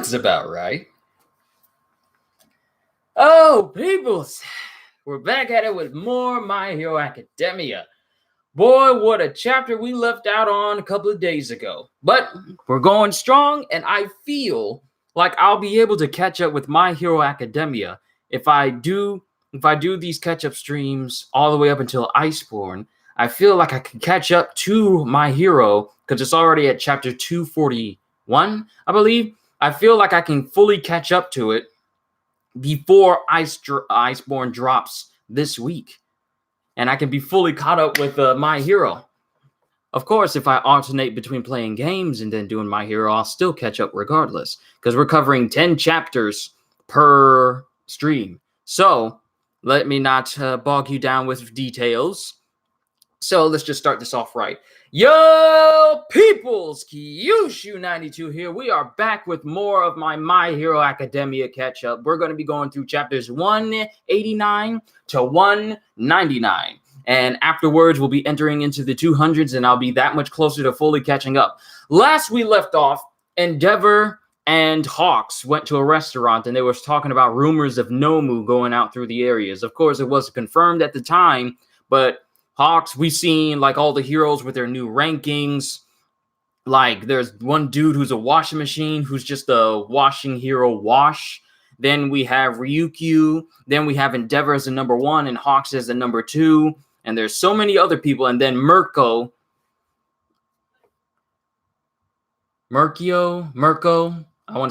Looks about right. Oh, peoples, we're back at it with more My Hero Academia. Boy, what a chapter we left out on a couple of days ago. But we're going strong, and I feel like I'll be able to catch up with My Hero Academia if I do these catch-up streams all the way up until Iceborne. I feel like I can catch up to My Hero because it's already at chapter 241, I believe. I feel like I can fully catch up to it before Iceborne drops this week. And I can be fully caught up with My Hero. Of course, if I alternate between playing games and then doing My Hero, I'll still catch up regardless, because we're covering 10 chapters per stream. So, let me not bog you down with details. So, let's just start this off right. Yo, peoples! Kyushu92 here. We are back with more of My Hero Academia catch-up. We're going to be going through chapters 189 to 199. And afterwards, we'll be entering into the 200s, and I'll be that much closer to fully catching up. Last we left off, Endeavour and Hawks went to a restaurant, and they were talking about rumors of Nomu going out through the areas. Of course, it wasn't confirmed at the time, but Hawks, we seen like all the heroes with their new rankings. Like there's one dude who's a washing machine, who's just a washing hero wash. Then we have Ryukyu. Then we have Endeavour as a number 1 and Hawks as a number 2. And there's so many other people. And then Mirko. I want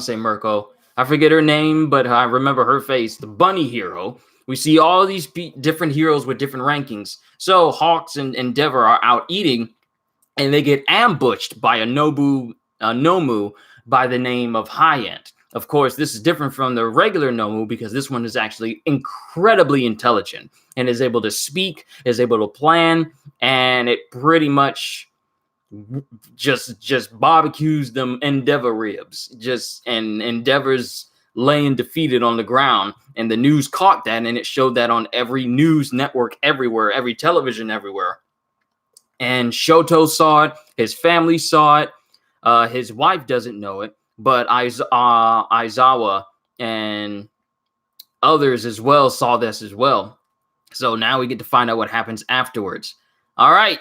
to say Mirko. I forget her name, but I remember her face. The bunny hero. We see all these different heroes with different rankings. So Hawks and Endeavour are out eating, and they get ambushed by a Nomu by the name of High-End. Of course, this is different from the regular Nomu because this one is actually incredibly intelligent and is able to speak, is able to plan, and it pretty much just barbecues them Endeavour ribs. And Endeavor's laying defeated on the ground, and the news caught that, and it showed that on every news network everywhere, every television everywhere. And Shoto saw it, his family saw it, his wife doesn't know it, but Aizawa and others as well saw this as well. So now we get to find out what happens afterwards. All right,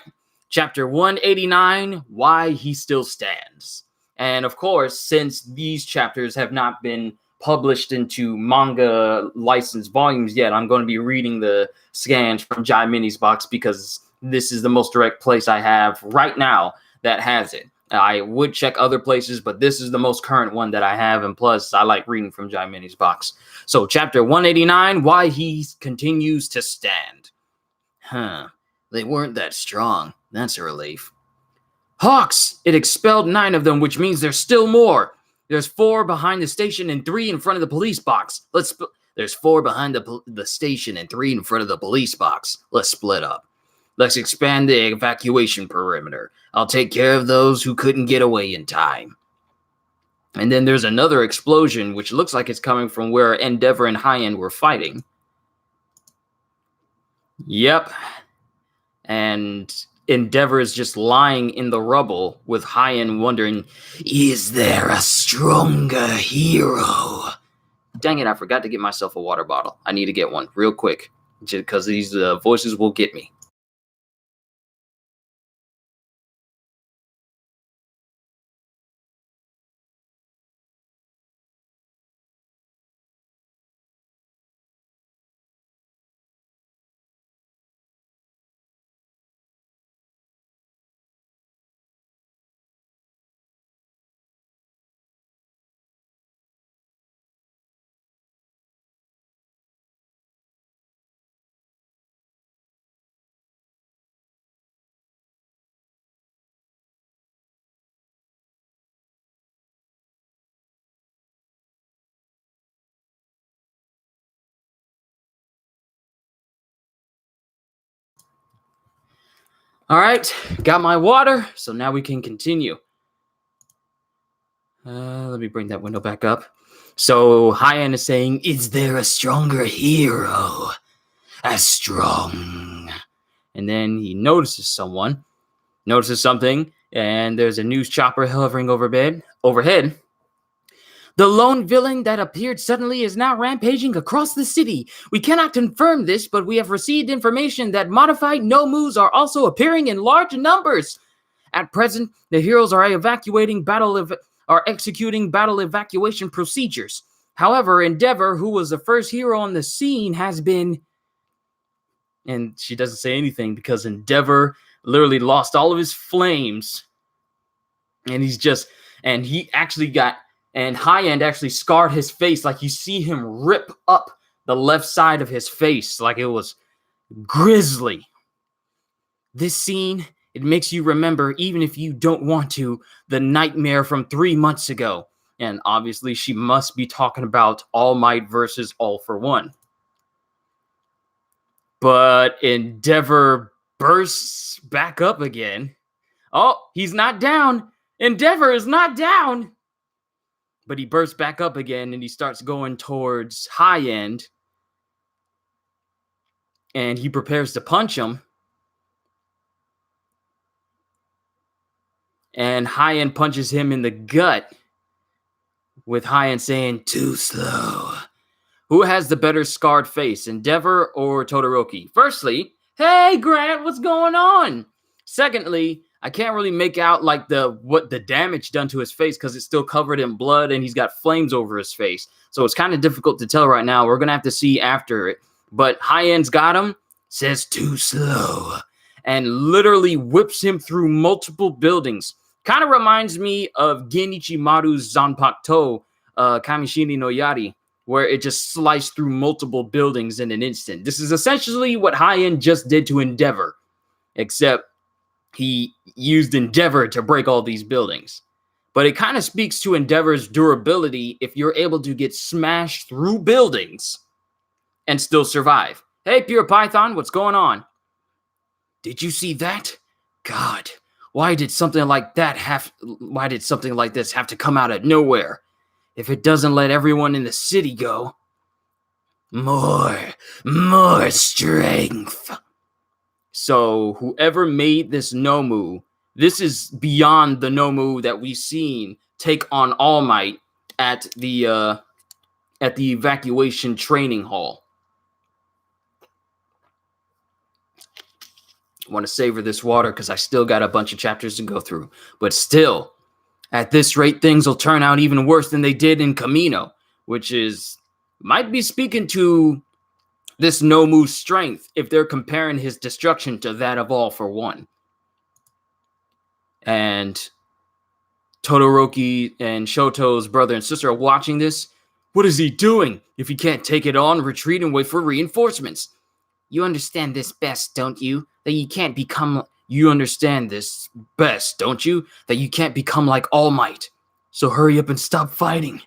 chapter 189, Why He Still Stands. And of course, since these chapters have not been published into manga licensed volumes yet, I'm going to be reading the scans from Jai Mini's box because this is the most direct place I have right now that has it. I would check other places, but this is the most current one that I have, and plus I like reading from Jai Mini's box. So chapter 189, Why He Continues to Stand. They weren't that strong. That's a relief. Hawks! It expelled 9 of them, which means there's still more. There's 4 behind the station and 3 in front of the police box. There's 4 behind the station and 3 in front of the police box. Let's split up. Let's expand the evacuation perimeter. I'll take care of those who couldn't get away in time. And then there's another explosion, which looks like it's coming from where Endeavour and High-End were fighting. Yep. And Endeavour is just lying in the rubble with High-End wondering, is there a stronger hero? Dang it, I forgot to get myself a water bottle. I need to get one real quick, just because these voices will get me. All right, got my water, so now we can continue. Let me bring that window back up. So High-End is saying, is there a stronger hero? As strong. And then he notices something, and there's a news chopper hovering overhead. The lone villain that appeared suddenly is now rampaging across the city. We cannot confirm this, but we have received information that modified Nomus are also appearing in large numbers. At present, the heroes are executing battle evacuation procedures. However, Endeavour, who was the first hero on the scene, has been... And she doesn't say anything because Endeavour literally lost all of his flames. And High End actually scarred his face. Like, you see him rip up the left side of his face like it was grisly. This scene, it makes you remember, even if you don't want to, the nightmare from 3 months ago. And obviously, she must be talking about All Might versus All for One. But Endeavour bursts back up again. Oh, he's not down. Endeavour is not down. But he bursts back up again and he starts going towards High End. And he prepares to punch him. And High End punches him in the gut. With High End saying, "Too slow." Who has the better scarred face, Endeavour or Todoroki? Firstly, hey Grant, what's going on? Secondly, I can't really make out like what the damage done to his face because it's still covered in blood and he's got flames over his face. So it's kind of difficult to tell right now. We're going to have to see after it. But High End's got him, says too slow, and literally whips him through multiple buildings. Kind of reminds me of Genichimaru's Zanpakuto, Kamishini no Yari, where it just sliced through multiple buildings in an instant. This is essentially what High End just did to Endeavour, except he used Endeavour to break all these buildings. But it kind of speaks to Endeavor's durability if you're able to get smashed through buildings and still survive. Hey, Pure Python, what's going on? Did you see that? God, why did something like this have to come out of nowhere? If it doesn't let everyone in the city go. More strength. So whoever made this Nomu, this is beyond the Nomu that we've seen take on All Might at the evacuation training hall. I want to savor this water because I still got a bunch of chapters to go through. But still, at this rate, things will turn out even worse than they did in Camino, which might be speaking to this Nomu's strength if they're comparing his destruction to that of All for One. And Todoroki and Shoto's brother and sister are watching this. What is he doing? If he can't take it on, retreat and wait for reinforcements. You understand this best, don't you? That you can't become... You understand this best, don't you? That you can't become like All Might. So hurry up and stop fighting.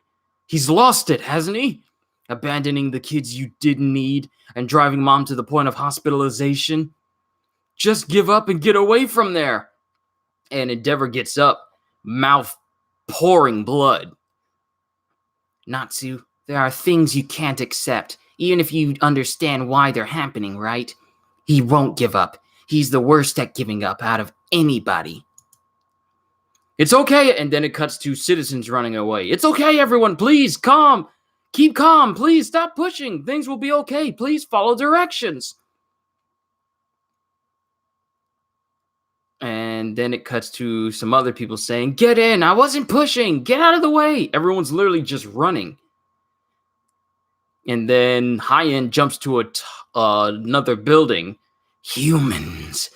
He's lost it, hasn't he? Abandoning the kids you didn't need and driving mom to the point of hospitalization. Just give up and get away from there. And Endeavour gets up, mouth pouring blood. Natsu, there are things you can't accept, even if you understand why they're happening, right? He won't give up. He's the worst at giving up out of anybody. It's okay. And then it cuts to citizens running away. It's okay, everyone. Please, calm. Keep calm. Please, stop pushing. Things will be okay. Please follow directions. And then it cuts to some other people saying, get in. I wasn't pushing. Get out of the way. Everyone's literally just running. And then High End jumps to another building. Humans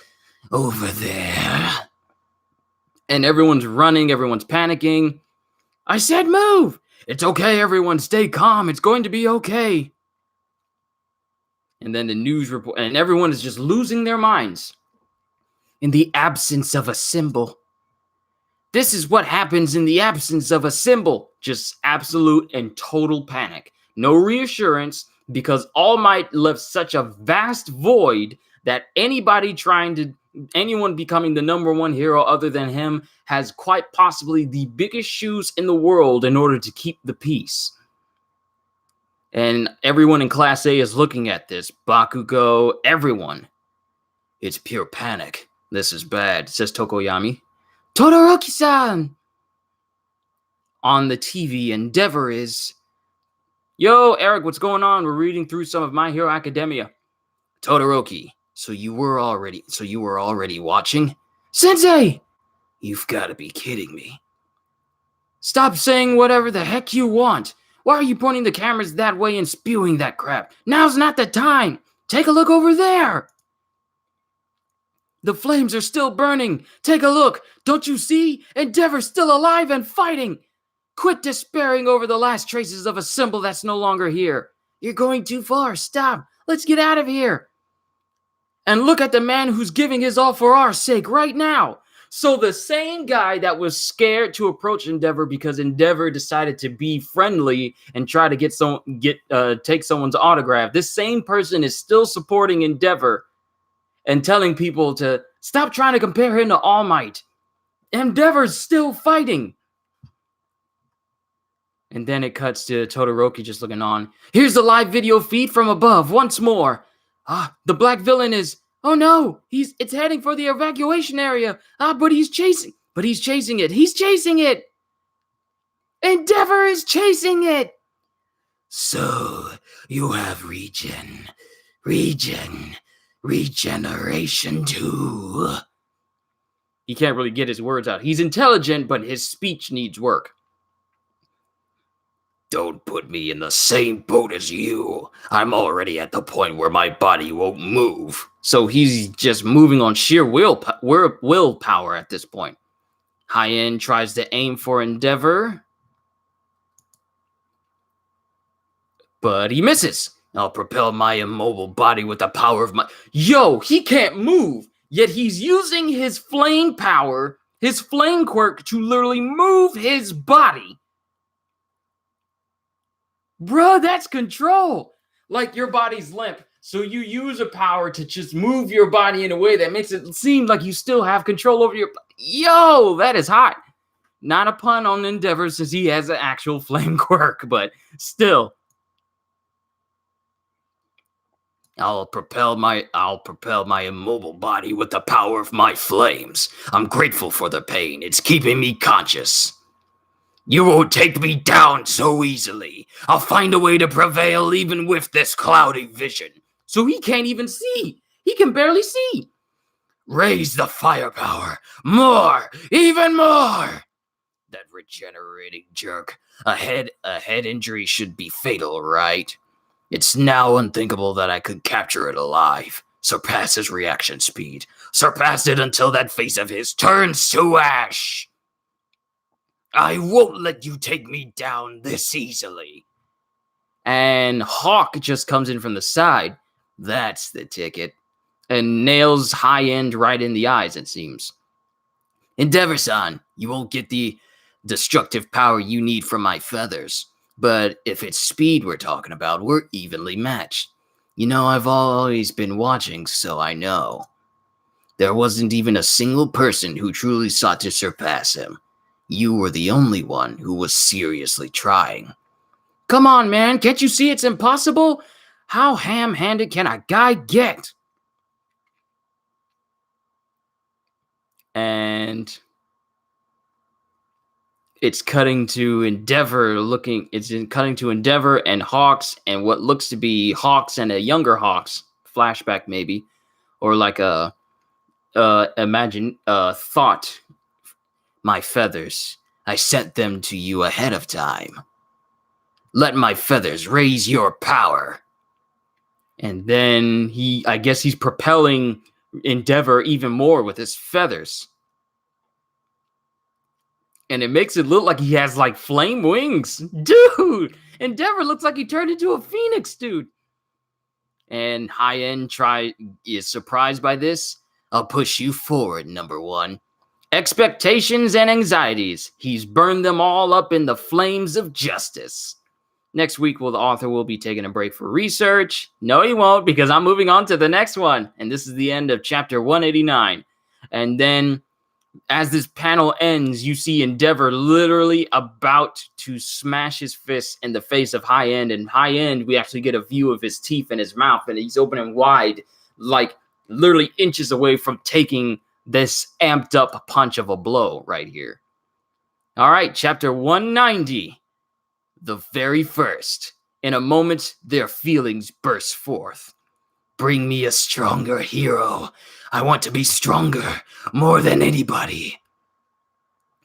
over there. And everyone's running. Everyone's panicking. I said move. It's okay, everyone. Stay calm. It's going to be okay. And then the news report. And everyone is just losing their minds. In the absence of a symbol. This is what happens in the absence of a symbol. Just absolute and total panic. No reassurance. Because All Might left such a vast void that anyone becoming the number one hero other than him has quite possibly the biggest shoes in the world in order to keep the peace. And everyone in Class A is looking at this. Bakugo, everyone. It's pure panic. This is bad, says Tokoyami. Todoroki-san! on the TV, Endeavour is, "Yo, Eric, what's going on? We're reading through some of My Hero Academia." "Todoroki, so you were already watching?" "Sensei! You've got to be kidding me." "Stop saying whatever the heck you want. Why are you pointing the cameras that way and spewing that crap? Now's not the time. Take a look over there. The flames are still burning. Take a look. Don't you see? Endeavor's still alive and fighting. Quit despairing over the last traces of a symbol that's no longer here. You're going too far. Stop. Let's get out of here. And look at the man who's giving his all for our sake right now." So the same guy that was scared to approach Endeavour because Endeavour decided to be friendly and try to take someone's autograph, this same person is still supporting Endeavour and telling people to stop trying to compare him to All Might. Endeavor's still fighting. And then it cuts to Todoroki just looking on. "Here's the live video feed from above once more. The black villain is, oh no, it's heading for the evacuation area. But he's chasing it. He's chasing it. Endeavour is chasing it." "So you have regeneration too." He can't really get his words out. He's intelligent, but his speech needs work. "Don't put me in the same boat as you. I'm already at the point where my body won't move." So he's just moving on sheer willpower at this point. High-End tries to aim for Endeavour, but he misses. "I'll propel my immobile body with the power of my..." Yo, he can't move, yet he's using his flame power, his flame quirk, to literally move his body. Bruh, that's control. Like, your body's limp, so you use a power to just move your body in a way that makes it seem like you still have control over your... Yo, that is hot. Not a pun on Endeavour since he has an actual flame quirk, but still. I'll propel my immobile body with the power of my flames. I'm grateful for the pain. It's keeping me conscious. You won't take me down so easily. I'll find a way to prevail even with this cloudy vision. So he can't even see. He can barely see. Raise the firepower. More. Even more. That regenerating jerk. A head injury should be fatal, right? It's now unthinkable that I could capture it alive. Surpass his reaction speed. Surpass it until that face of his turns to ash. I won't let you take me down this easily. And Hawk just comes in from the side. That's the ticket. And nails High-End right in the eyes, it seems. Endeavour-san, you won't get the destructive power you need from my feathers. But if it's speed we're talking about, we're evenly matched. You know, I've always been watching, so I know. There wasn't even a single person who truly sought to surpass him. You were the only one who was seriously trying. Come on, man, can't you see it's impossible? How ham-handed can a guy get? And it's cutting to Endeavour cutting to Endeavour and Hawks and what looks to be Hawks and a younger Hawks flashback maybe, or like a thought. My feathers, I sent them to you ahead of time. Let my feathers raise your power. And then I guess he's propelling Endeavour even more with his feathers. And it makes it look like he has like flame wings. Dude, Endeavour looks like he turned into a phoenix, dude. And High-End is surprised by this. I'll push you forward, number one. Expectations and anxieties. He's burned them all up in the flames of justice. Next week, the author will be taking a break for research. No, he won't, because I'm moving on to the next one. And this is the end of chapter 189. And then, as this panel ends, you see Endeavour literally about to smash his fist in the face of High-End. And High-End, we actually get a view of his teeth and his mouth. And he's opening wide, like literally inches away from taking this amped up punch of a blow right here. All right, chapter 190. The very first. In a moment, their feelings burst forth. Bring me a stronger hero. I want to be stronger, more than anybody.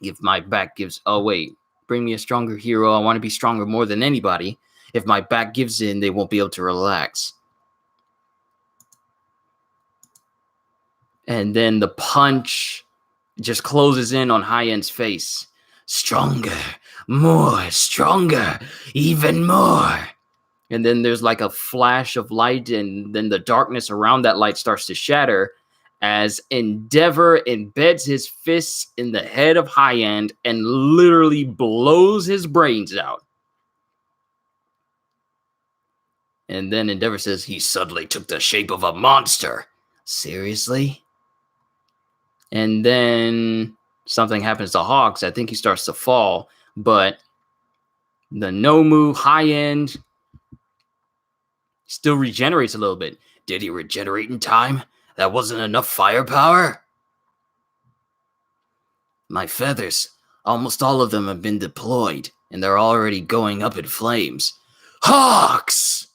If my back gives... Oh, wait. Bring me a stronger hero. I want to be stronger more than anybody. If my back gives in, they won't be able to relax. And then the punch just closes in on High-End's face. Stronger, more, stronger, even more. And then there's like a flash of light, and then the darkness around that light starts to shatter as Endeavour embeds his fists in the head of High-End and literally blows his brains out. And then Endeavour says, he suddenly took the shape of a monster. Seriously? And then something happens to Hawks. I think he starts to fall, but the Nomu High-End still regenerates a little bit. Did he regenerate in time? That wasn't enough firepower? My feathers, almost all of them have been deployed, and they're already going up in flames. Hawks!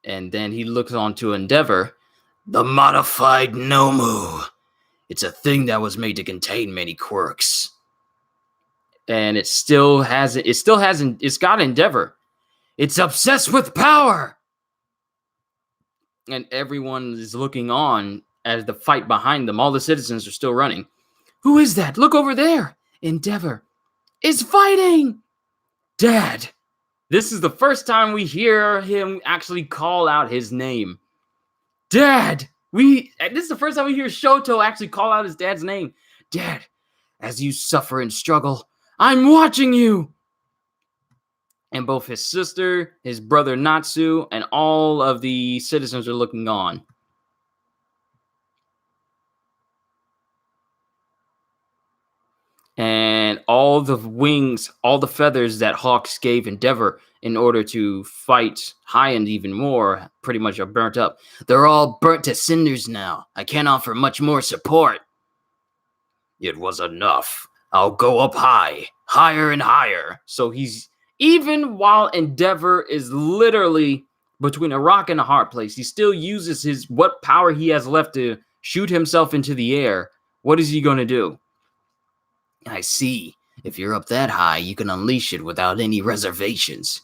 And then he looks on to Endeavour. The modified Nomu. It's a thing that was made to contain many quirks. And it's got Endeavour. It's obsessed with power. And everyone is looking on as the fight behind them. All the citizens are still running. Who is that? Look over there. Endeavour is fighting. Dad. This is the first time we hear him actually call out his name. Dad. This is the first time we hear Shoto actually call out his dad's name. Dad, as you suffer and struggle, I'm watching you. And both his sister, his brother Natsu, and all of the citizens are looking on. And all the wings, all the feathers that Hawks gave Endeavour in order to fight High-End even more, pretty much are burnt up. They're all burnt to cinders now. I can't offer much more support. It was enough. I'll go up high, higher and higher. So he's, even while Endeavour is literally between a rock and a hard place, he still uses what power he has left to shoot himself into the air. What is he going to do? I see. If you're up that high, you can unleash it without any reservations.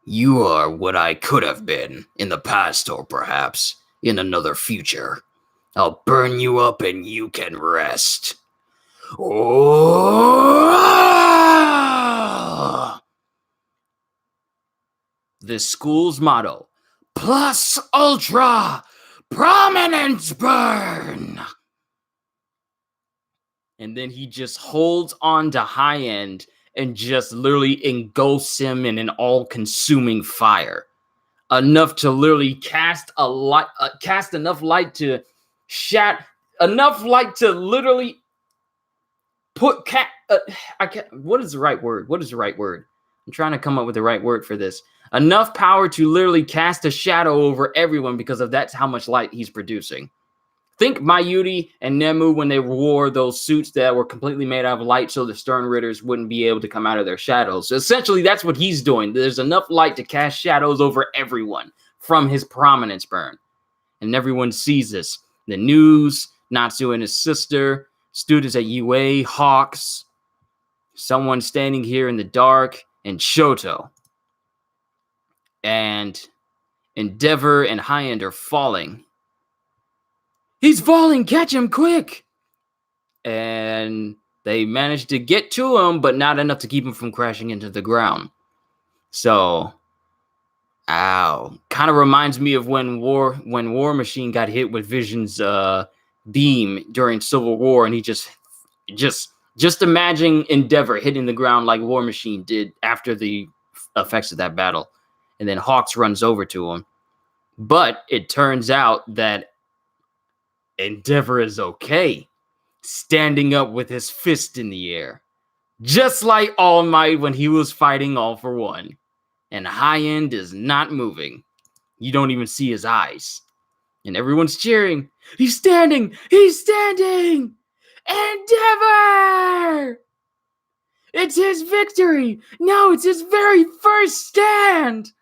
You are what I could have been in the past, or perhaps in another future. I'll burn you up and you can rest. Oh! The school's motto, Plus Ultra Prominence Burn! And then he just holds on to High-End and just literally engulfs him in an all-consuming fire. Enough to literally cast enough light to enough light to literally put what is the right word? I'm trying to come up with the right word for this. Enough power to literally cast a shadow over everyone because of that's how much light he's producing. Think Mayuri and Nemu when they wore those suits that were completely made out of light so the Stern Ritters wouldn't be able to come out of their shadows. So essentially, that's what he's doing. There's enough light to cast shadows over everyone from his prominence burn. And everyone sees this. The news, Natsu and his sister, students at UA, Hawks, someone standing here in the dark, and Shoto. And Endeavour and High-End are falling. He's falling! Catch him quick! And they managed to get to him, but not enough to keep him from crashing into the ground. So, ow. Kind of reminds me of when War Machine got hit with Vision's beam during Civil War, and he just imagine Endeavour hitting the ground like War Machine did after the effects of that battle. And then Hawks runs over to him. But it turns out that Endeavour is okay, standing up with his fist in the air, just like All Might when he was fighting All for One. And High-End is not moving. You don't even see his eyes. And everyone's cheering. He's standing! He's standing! Endeavour! It's his victory! No, it's his very first stand!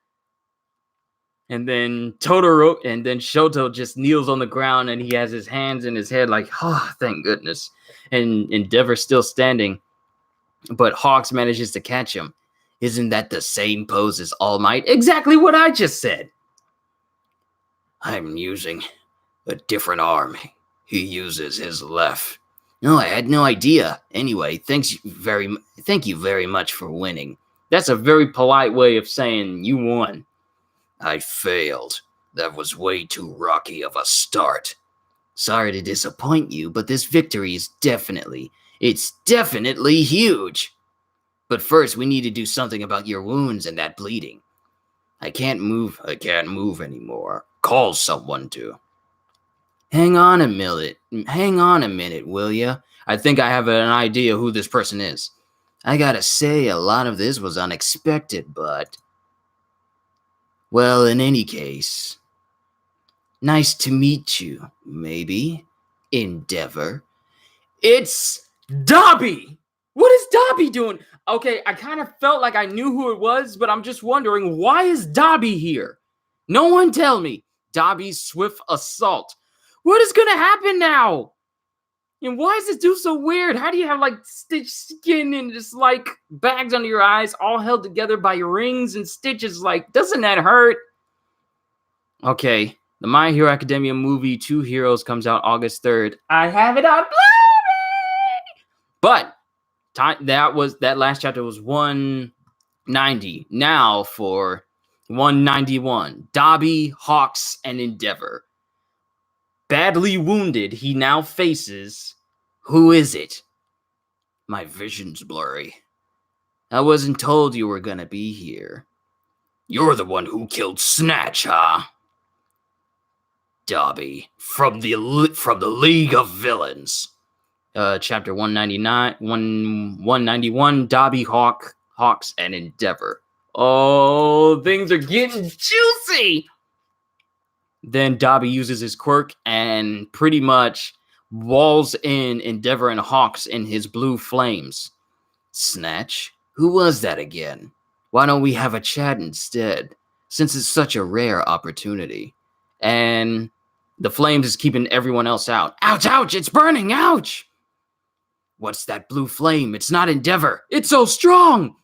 And then Shoto just kneels on the ground and he has his hands in his head like, oh, thank goodness. And Endeavor's still standing, but Hawks manages to catch him. Isn't that the same pose as All Might? Exactly what I just said. I'm using a different arm. He uses his left. No, I had no idea. Anyway, thank you very much for winning. That's a very polite way of saying you won. I failed. That was way too rocky of a start. Sorry to disappoint you, but this victory is definitely huge. But first, we need to do something about your wounds and that bleeding. I can't move anymore. Call someone to. Hang on a minute, will ya? I think I have an idea who this person is. I gotta say, a lot of this was unexpected, but... Well, in any case, nice to meet you, maybe, Endeavour. It's Dabi! What is Dabi doing? Okay, I kind of felt like I knew who it was, but I'm just wondering, why is Dabi here? No one tell me. Dabi's swift assault. What is gonna happen now? And why is this dude so weird? How do you have, like, stitched skin and just, like, bags under your eyes all held together by rings and stitches? Like, doesn't that hurt? Okay, the My Hero Academia movie, Two Heroes, comes out August 3rd. I have it on Blu-ray! But, that last chapter was 190. Now for 191. Dabi, Hawks, and Endeavour. Badly wounded, he now faces... Who is it? My vision's blurry. I wasn't told you were gonna be here. You're the one who killed Snatch, huh? Dabi, from the League of Villains. Chapter 191, Dabi, Hawks, and Endeavour. Oh, things are getting juicy! Then Dabi uses his quirk and pretty much walls in Endeavour and Hawks in his blue flames. Snatch? Who was that again? Why don't we have a chat instead, since it's such a rare opportunity? And the flames is keeping everyone else out. Ouch, ouch, it's burning, ouch! What's that blue flame? It's not Endeavour. It's so strong!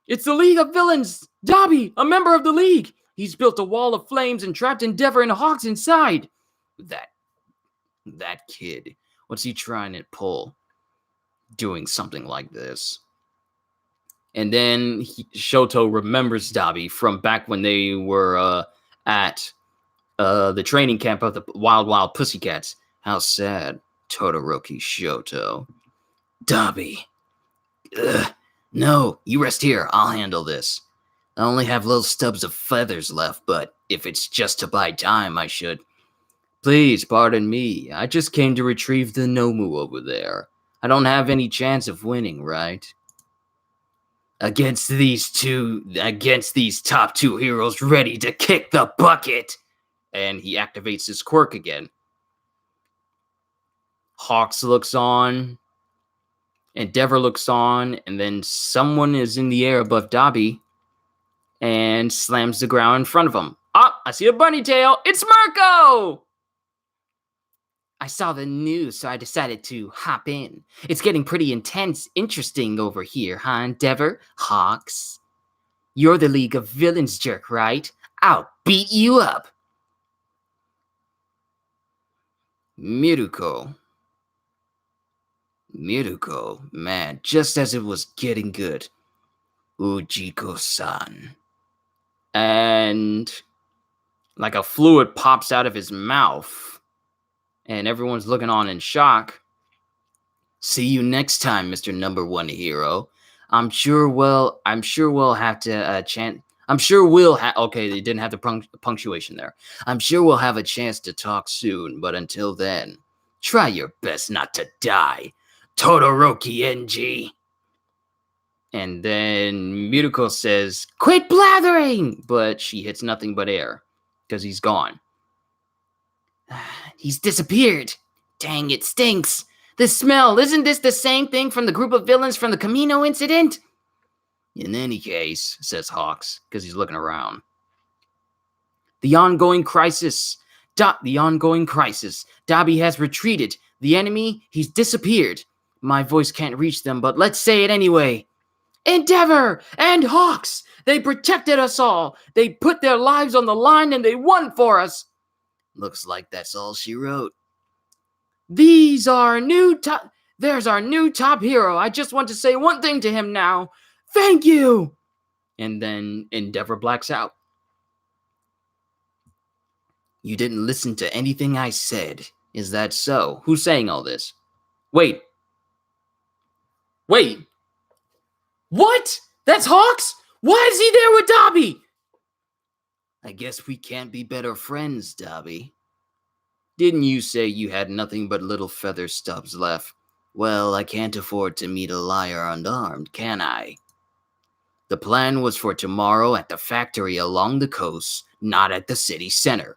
It's the League of Villains! Dabi, a member of the League! He's built a wall of flames and trapped Endeavour and Hawks inside. That kid. What's he trying to pull? Doing something like this. And then Shoto remembers Dabi from back when they were at the training camp of the Wild Wild Pussycats. How sad. Todoroki Shoto. Dabi. No, you rest here. I'll handle this. I only have little stubs of feathers left, but if it's just to buy time, I should. Please, pardon me. I just came to retrieve the Nomu over there. I don't have any chance of winning, right? Against these top two heroes ready to kick the bucket. And he activates his quirk again. Hawks looks on. Endeavour looks on. And then someone is in the air above Dabi. And slams the ground in front of him. Ah, I see a bunny tail. It's Mirko! I saw the news, so I decided to hop in. It's getting pretty interesting over here, huh, Endeavour? Hawks? You're the League of Villains jerk, right? I'll beat you up. Miruko, man, just as it was getting good. Ujiko-san. And like a fluid pops out of his mouth. And everyone's looking on in shock. See you next time, Mr. Number One Hero. I'm sure we'll have to chant. Okay, they didn't have the punctuation there. I'm sure we'll have a chance to talk soon, but until then, try your best not to die. Todoroki NG. And then Miruko says, "Quit blathering!" But she hits nothing but air, because he's gone. He's disappeared. Dang, it stinks. The smell, isn't this the same thing from the group of villains from the Camino incident? In any case, says Hawks, because he's looking around. The ongoing crisis. Dabi has retreated. The enemy, he's disappeared. My voice can't reach them, but let's say it anyway. Endeavour and Hawks! They protected us all. They put their lives on the line and they won for us. Looks like that's all she wrote. There's our new top hero. I just want to say one thing to him now. Thank you! And then Endeavour blacks out. You didn't listen to anything I said. Is that so? Who's saying all this? Wait. What? That's Hawks? Why is he there with Dabi? I guess we can't be better friends, Dabi. Didn't you say you had nothing but little feather stubs left? Well, I can't afford to meet a liar unarmed, can I? The plan was for tomorrow at the factory along the coast, not at the city center.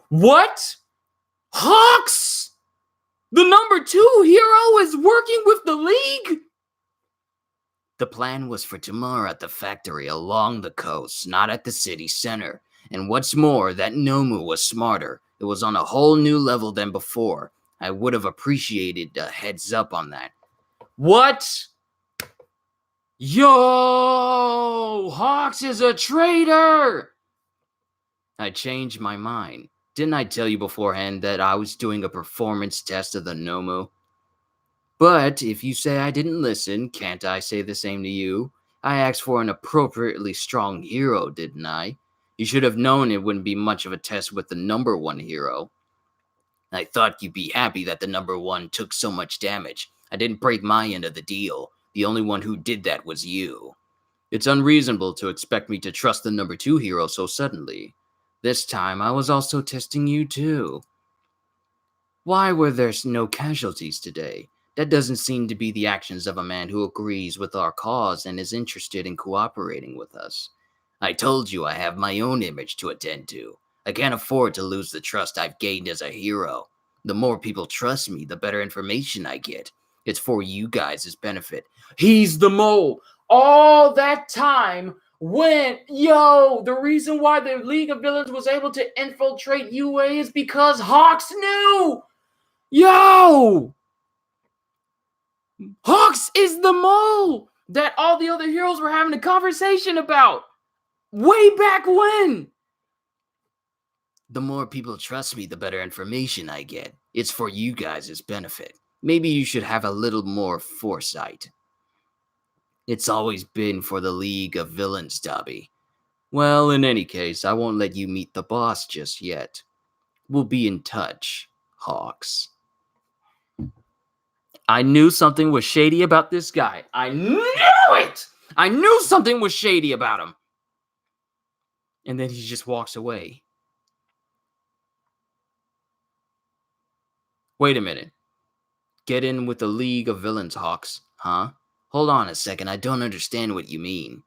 What? Hawks? The number 2 hero is working with the League? The plan was for tomorrow at the factory along the coast, not at the city center. And what's more, that Nomu was smarter. It was on a whole new level than before. I would have appreciated a heads up on that. What? Yo! Hawks is a traitor! I changed my mind. Didn't I tell you beforehand that I was doing a performance test of the Nomu? But if you say I didn't listen, can't I say the same to you? I asked for an appropriately strong hero, didn't I? You should have known it wouldn't be much of a test with the number 1 hero. I thought you'd be happy that the number 1 took so much damage. I didn't break my end of the deal. The only one who did that was you. It's unreasonable to expect me to trust the number 2 hero so suddenly. This time, I was also testing you too. Why were there no casualties today? That doesn't seem to be the actions of a man who agrees with our cause and is interested in cooperating with us. I told you I have my own image to attend to. I can't afford to lose the trust I've gained as a hero. The more people trust me, the better information I get. It's for you guys' benefit. He's the mole. All that time the reason why the League of Villains was able to infiltrate UA is because Hawks knew. Yo! Hawks is the mole that all the other heroes were having a conversation about way back when. The more people trust me, the better information I get. It's for you guys' benefit. Maybe you should have a little more foresight. It's always been for the League of Villains, Dabi. Well, in any case, I won't let you meet the boss just yet. We'll be in touch, Hawks. I knew something was shady about this guy. I knew it! I knew something was shady about him. And then he just walks away. Wait a minute. Get in with the League of Villains, Hawks, huh? Hold on a second, I don't understand what you mean.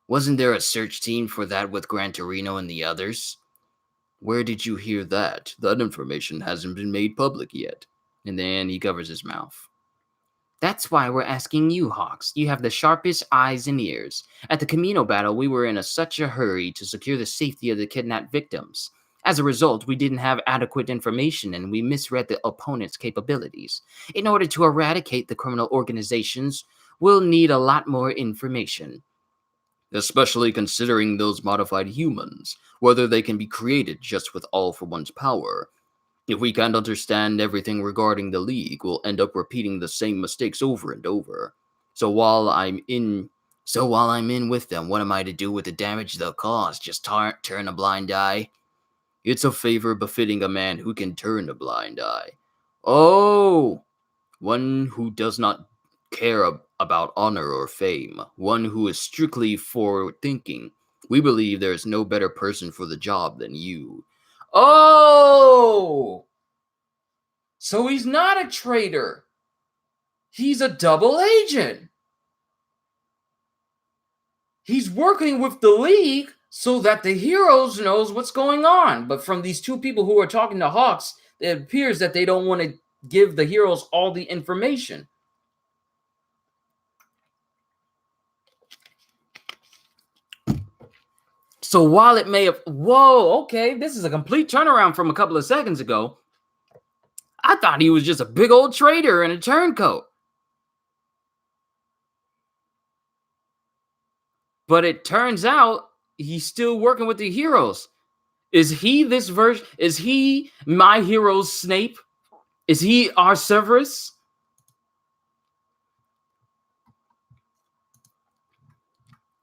Wasn't there a search team for that with Gran Torino and the others? Where did you hear that? That information hasn't been made public yet. And then he covers his mouth. That's why we're asking you, Hawks. You have the sharpest eyes and ears. At the Camino battle, we were in such a hurry to secure the safety of the kidnapped victims. As a result, we didn't have adequate information and we misread the opponent's capabilities. In order to eradicate the criminal organizations, we'll need a lot more information. Especially considering those modified humans, whether they can be created just with All for One's power. If we can't understand everything regarding the League, we'll end up repeating the same mistakes over and over. So while I'm in with them, what am I to do with the damage they'll cause? Just turn a blind eye? It's a favor befitting a man who can turn a blind eye. Oh! One who does not care about honor or fame. One who is strictly forward-thinking. We believe there is no better person for the job than you. Oh! So he's not a traitor. He's a double agent. He's working with the League so that the heroes knows what's going on. But from these two people who are talking to Hawks, it appears that they don't want to give the heroes all the information. So while it may have, whoa, okay, this is a complete turnaround from a couple of seconds ago. I thought he was just a big old traitor in a turncoat. But it turns out he's still working with the heroes. Is he this version? Is he my hero's Snape? Is he our Severus?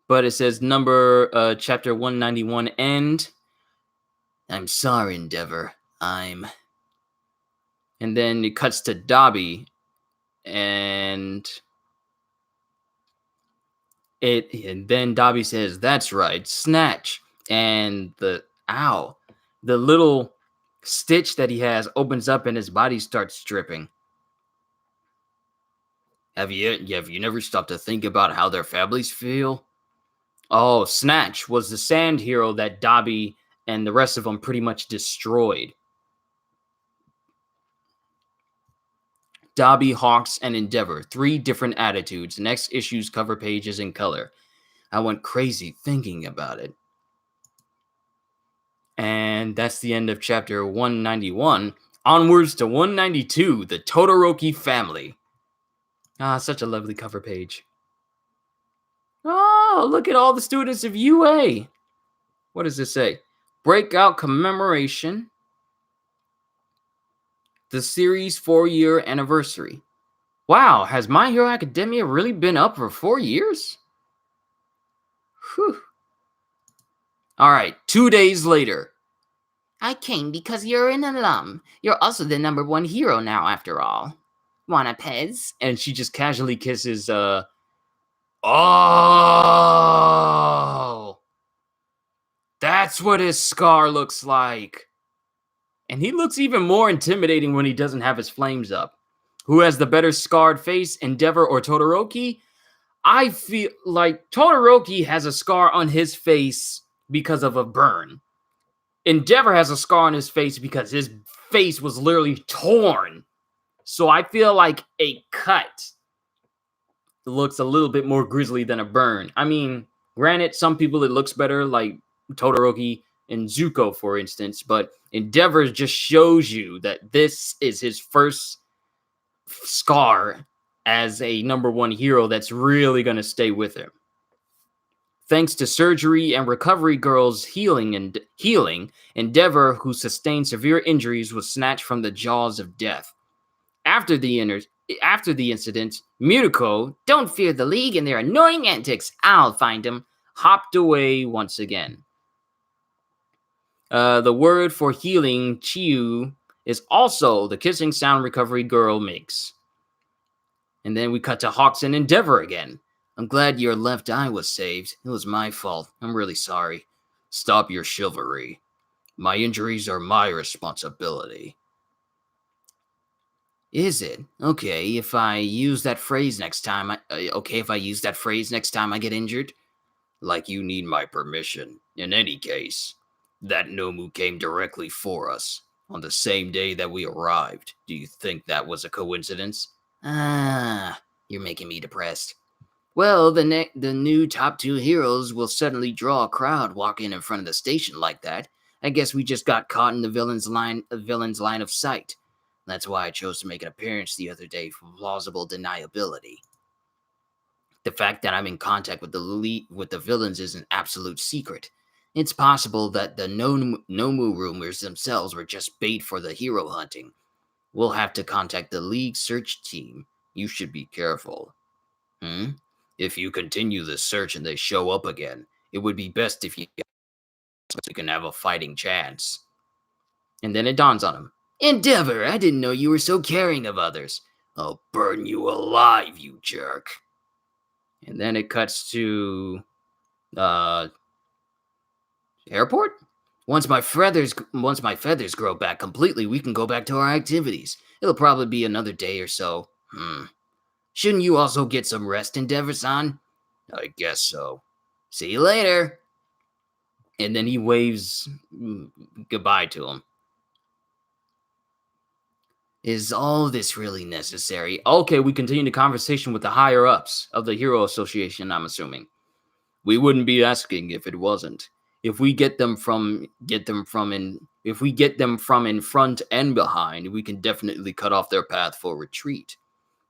But it says chapter 191 end. I'm sorry, Endeavour. And then it cuts to Dabi, and then Dabi says, "That's right, snatch." And the little stitch that he has opens up, and his body starts dripping. Have you never stopped to think about how their families feel? Oh, Snatch was the sand hero that Dabi and the rest of them pretty much destroyed. Dabi, Hawks, and Endeavour. 3 different attitudes. Next issue's cover page is in color. I went crazy thinking about it. And that's the end of chapter 191. Onwards to 192, the Todoroki family. Ah, such a lovely cover page. Oh, look at all the students of UA. What does this say? Breakout commemoration. The series 4-year anniversary. Wow, has My Hero Academia really been up for 4 years? Whew. All right, 2 days later. I came because you're an alum. You're also the #1 hero now, after all. Want a Pez? And she just casually kisses, Oh! That's what his scar looks like. And he looks even more intimidating when he doesn't have his flames up. Who has the better scarred face, Endeavour or Todoroki? I feel like Todoroki has a scar on his face because of a burn. Endeavour has a scar on his face because his face was literally torn. So I feel like a cut looks a little bit more grisly than a burn. I mean, granted, some people it looks better, like Todoroki and Zuko, for instance, but Endeavour just shows you that this is his first scar as a #1 hero that's really going to stay with him. Thanks to surgery and recovery girl's healing, Endeavour, who sustained severe injuries, was snatched from the jaws of death. After the incident, Mirko, don't fear the League and their annoying antics, I'll find them, hopped away once again. The word for healing, Chiyu, is also the kissing sound recovery girl makes. And then we cut to Hawks and Endeavour again. I'm glad your left eye was saved. It was my fault. I'm really sorry. Stop your chivalry. My injuries are my responsibility. Is it? Okay, if I use that phrase next time I get injured? Like you need my permission. In any case, that Nomu came directly for us on the same day that we arrived. Do you think that was a coincidence? You're making me depressed. Well, the new top 2 heroes will suddenly draw a crowd walking in front of the station like that. I guess we just got caught in the villain's line of sight. That's why I chose to make an appearance the other day for plausible deniability. The fact that I'm in contact with the villains is an absolute secret. It's possible that the Nomu rumors themselves were just bait for the hero hunting. We'll have to contact the League search team. You should be careful. If you continue the search and they show up again, it would be best if you can have a fighting chance. And then it dawns on him. Endeavour, I didn't know you were so caring of others. I'll burn you alive, you jerk. And then it cuts to airport? Once my feathers grow back completely, we can go back to our activities. It'll probably be another day or so. Shouldn't you also get some rest, Endeavour-san? I guess so. See you later. And then he waves goodbye to him. Is all this really necessary? Okay, we continue the conversation with the higher-ups of the Hero Association, I'm assuming. We wouldn't be asking if it wasn't. If we get them from in front and behind, we can definitely cut off their path for retreat.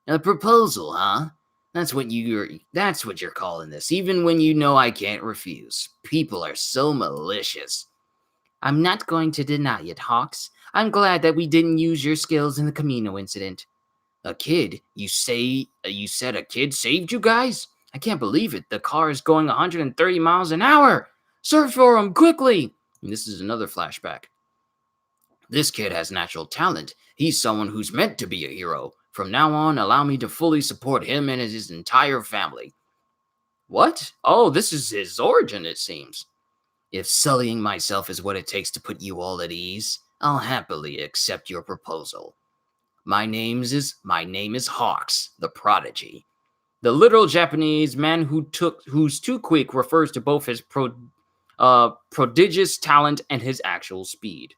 A proposal, huh? That's what you're calling this, even when you know I can't refuse. People are so malicious. I'm not going to deny it, Hawks. I'm glad that we didn't use your skills in the Camino incident. A kid? You said a kid saved you guys? I can't believe it. The car is going 130 miles an hour. Search for him quickly. And this is another flashback. This kid has natural talent. He's someone who's meant to be a hero. From now on, allow me to fully support him and his entire family. What? Oh, this is his origin, it seems. If sullying myself is what it takes to put you all at ease, I'll happily accept your proposal. My name is Hawks, the prodigy. The literal Japanese man who's too quick refers to both his prodigious talent and his actual speed.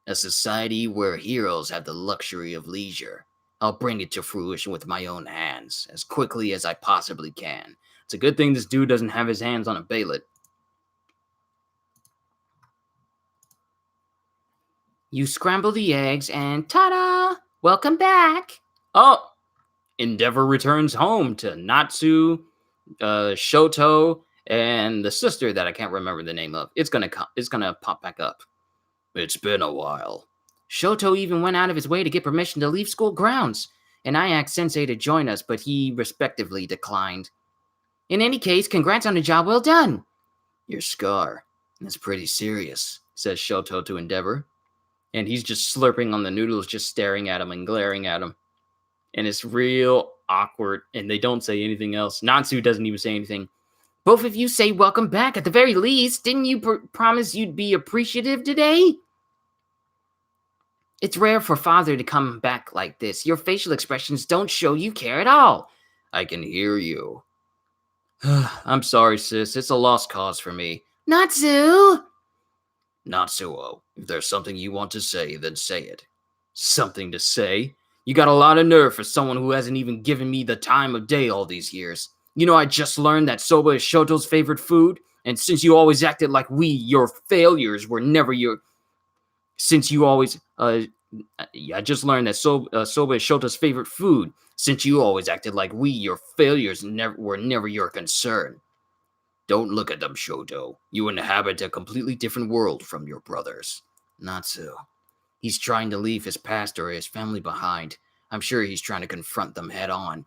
A society where heroes have the luxury of leisure. I'll bring it to fruition with my own hands, as quickly as I possibly can. It's a good thing this dude doesn't have his hands on a bailet. You scramble the eggs and ta-da! Welcome back! Oh! Endeavour returns home to Natsu, Shoto, and the sister that I can't remember the name of. It's gonna pop back up. It's been a while. Shoto even went out of his way to get permission to leave school grounds, and I asked Sensei to join us, but he respectively declined. In any case, congrats on a job well done. Your scar. That's pretty serious, says Shoto to Endeavour. And he's just slurping on the noodles, just staring at him and glaring at him. And it's real awkward, and they don't say anything else. Natsu doesn't even say anything. Both of you say welcome back at the very least. Didn't you promise you'd be appreciative today? It's rare for father to come back like this. Your facial expressions don't show you care at all. I can hear you. I'm sorry, sis. It's a lost cause for me. Natsu! Natsuo, if there's something you want to say, then say it. Something to say? You got a lot of nerve for someone who hasn't even given me the time of day all these years. You know, I just learned that soba is Shoto's favorite food, and since you always acted like your failures were never your... Since you always... I just learned that soba is Shoto's favorite food, since you always acted like your failures were never your concern. Don't look at them, Shoto. You inhabit a completely different world from your brothers. Natsu. He's trying to leave his past or his family behind. I'm sure he's trying to confront them head on.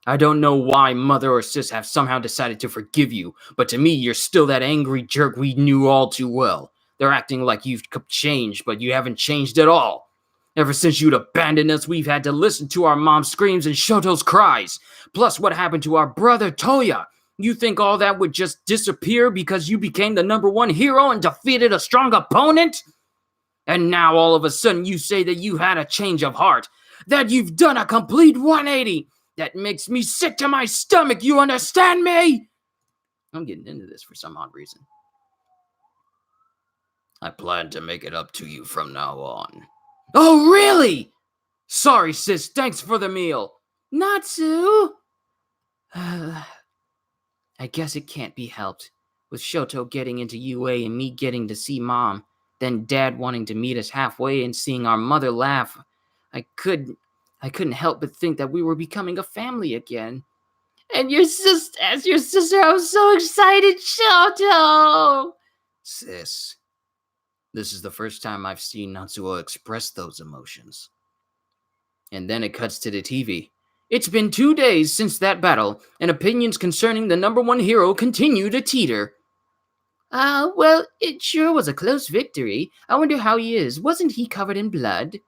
I don't know why mother or sis have somehow decided to forgive you, but to me, you're still that angry jerk we knew all too well. They're acting like you've changed, but you haven't changed at all. Ever since you'd abandoned us, we've had to listen to our mom's screams and Shoto's cries. Plus, what happened to our brother Toya? You think all that would just disappear because you became the #1 hero and defeated a strong opponent? And now all of a sudden you say that you had a change of heart, that you've done a complete 180. That makes me sick to my stomach, you understand me? I'm getting into this for some odd reason. I plan to make it up to you from now on. Oh, really? Sorry, sis. Thanks for the meal. Natsu? I guess it can't be helped. With Shoto getting into UA and me getting to see Mom, then Dad wanting to meet us halfway and seeing our mother laugh, I couldn't help but think that we were becoming a family again. And your sister, I'm so excited, Shoto! Sis, this is the first time I've seen Natsuo express those emotions. And then it cuts to the TV. It's been 2 days since that battle, and opinions concerning the #1 hero continue to teeter. Well, it sure was a close victory. I wonder how he is. Wasn't he covered in blood?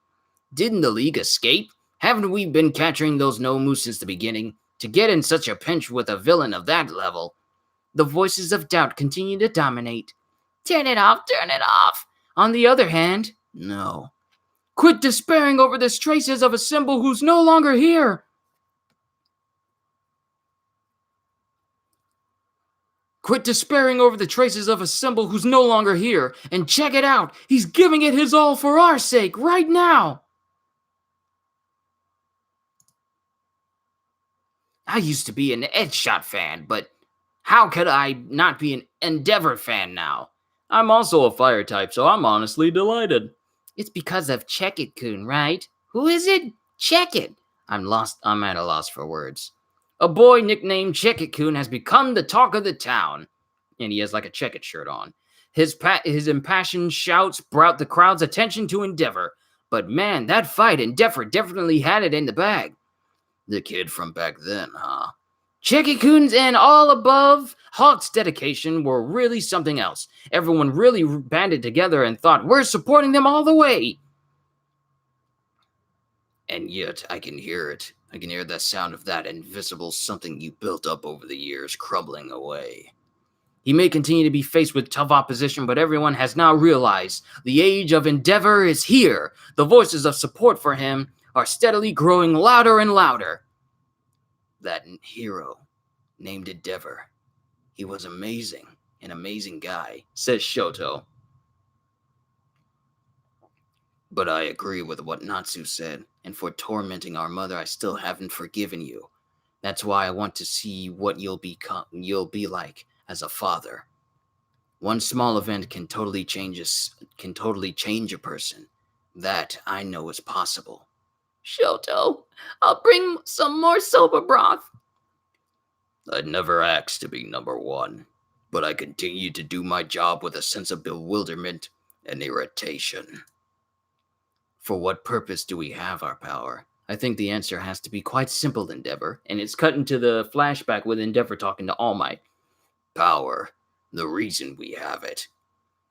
Didn't the League escape? Haven't we been capturing those Nomu since the beginning? To get in such a pinch with a villain of that level. The voices of doubt continue to dominate. Turn it off, turn it off. On the other hand, no. Quit despairing over the traces of a symbol who's no longer here. Quit despairing over the traces of a symbol who's no longer here, and check it out. He's giving it his all for our sake right now. I used to be an Edgeshot fan, but how could I not be an Endeavour fan now? I'm also a fire type, so I'm honestly delighted. It's because of Check-It-kun, right? Who is it? Check-It. I'm at a loss for words. A boy nicknamed Check-It-kun has become the talk of the town. And he has like a Check-It shirt on. His impassioned shouts brought the crowd's attention to Endeavour. But man, that fight, Endeavour definitely had it in the bag. The kid from back then, huh? Check-It-kun's and all above Hawks' dedication were really something else. Everyone really banded together and thought, we're supporting them all the way. And yet, I can hear it. I can hear the sound of that invisible something you built up over the years crumbling away. He may continue to be faced with tough opposition, but everyone has now realized the age of Endeavour is here. The voices of support for him are steadily growing louder and louder. That hero named Endeavour. He was amazing, an amazing guy, says Shoto. But I agree with what Natsu said, and for tormenting our mother, I still haven't forgiven you. That's why I want to see what you'll be like as a father. One small event can totally change a person. That I know is possible. Shoto, I'll bring some more soba broth. I'd never asked to be number one, but I continue to do my job with a sense of bewilderment and irritation. For what purpose do we have our power? I think the answer has to be quite simple, Endeavour, and it's cut into the flashback with Endeavour talking to All Might. Power, the reason we have it.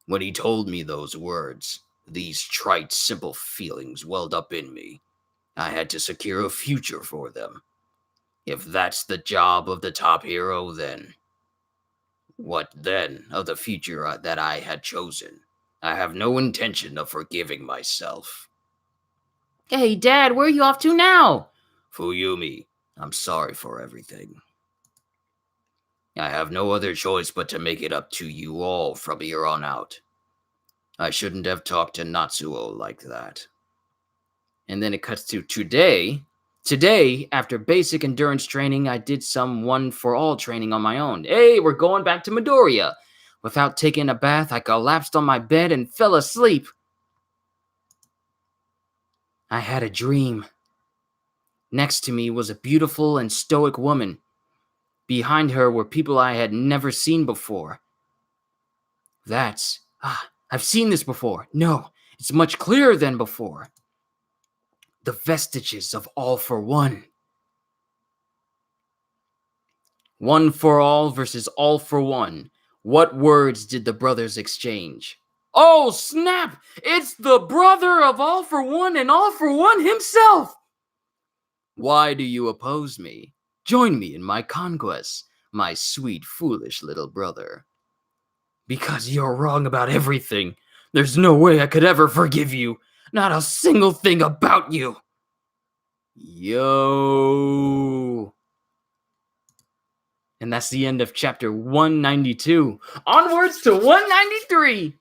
When he told me those words, these trite, simple feelings welled up in me. I had to secure a future for them. If that's the job of the top hero, then... what then of the future that I had chosen? I have no intention of forgiving myself. Hey, Dad, where are you off to now? Fuyumi, I'm sorry for everything. I have no other choice but to make it up to you all from here on out. I shouldn't have talked to Natsuo like that. And then it cuts to today. Today, after basic endurance training, I did some one-for-all training on my own. Hey, we're going back to Midoriya. Without taking a bath, I collapsed on my bed and fell asleep. I had a dream. Next to me was a beautiful and stoic woman. Behind her were people I had never seen before. I've seen this before. No, it's much clearer than before. The vestiges of All for One. One for all versus All for One. What words did the brothers exchange? Oh, snap! It's the brother of All for One and All for One himself! Why do you oppose me? Join me in my conquest, my sweet, foolish little brother. Because you're wrong about everything. There's no way I could ever forgive you. Not a single thing about you. Yo. And that's the end of chapter 192. Onwards to 193.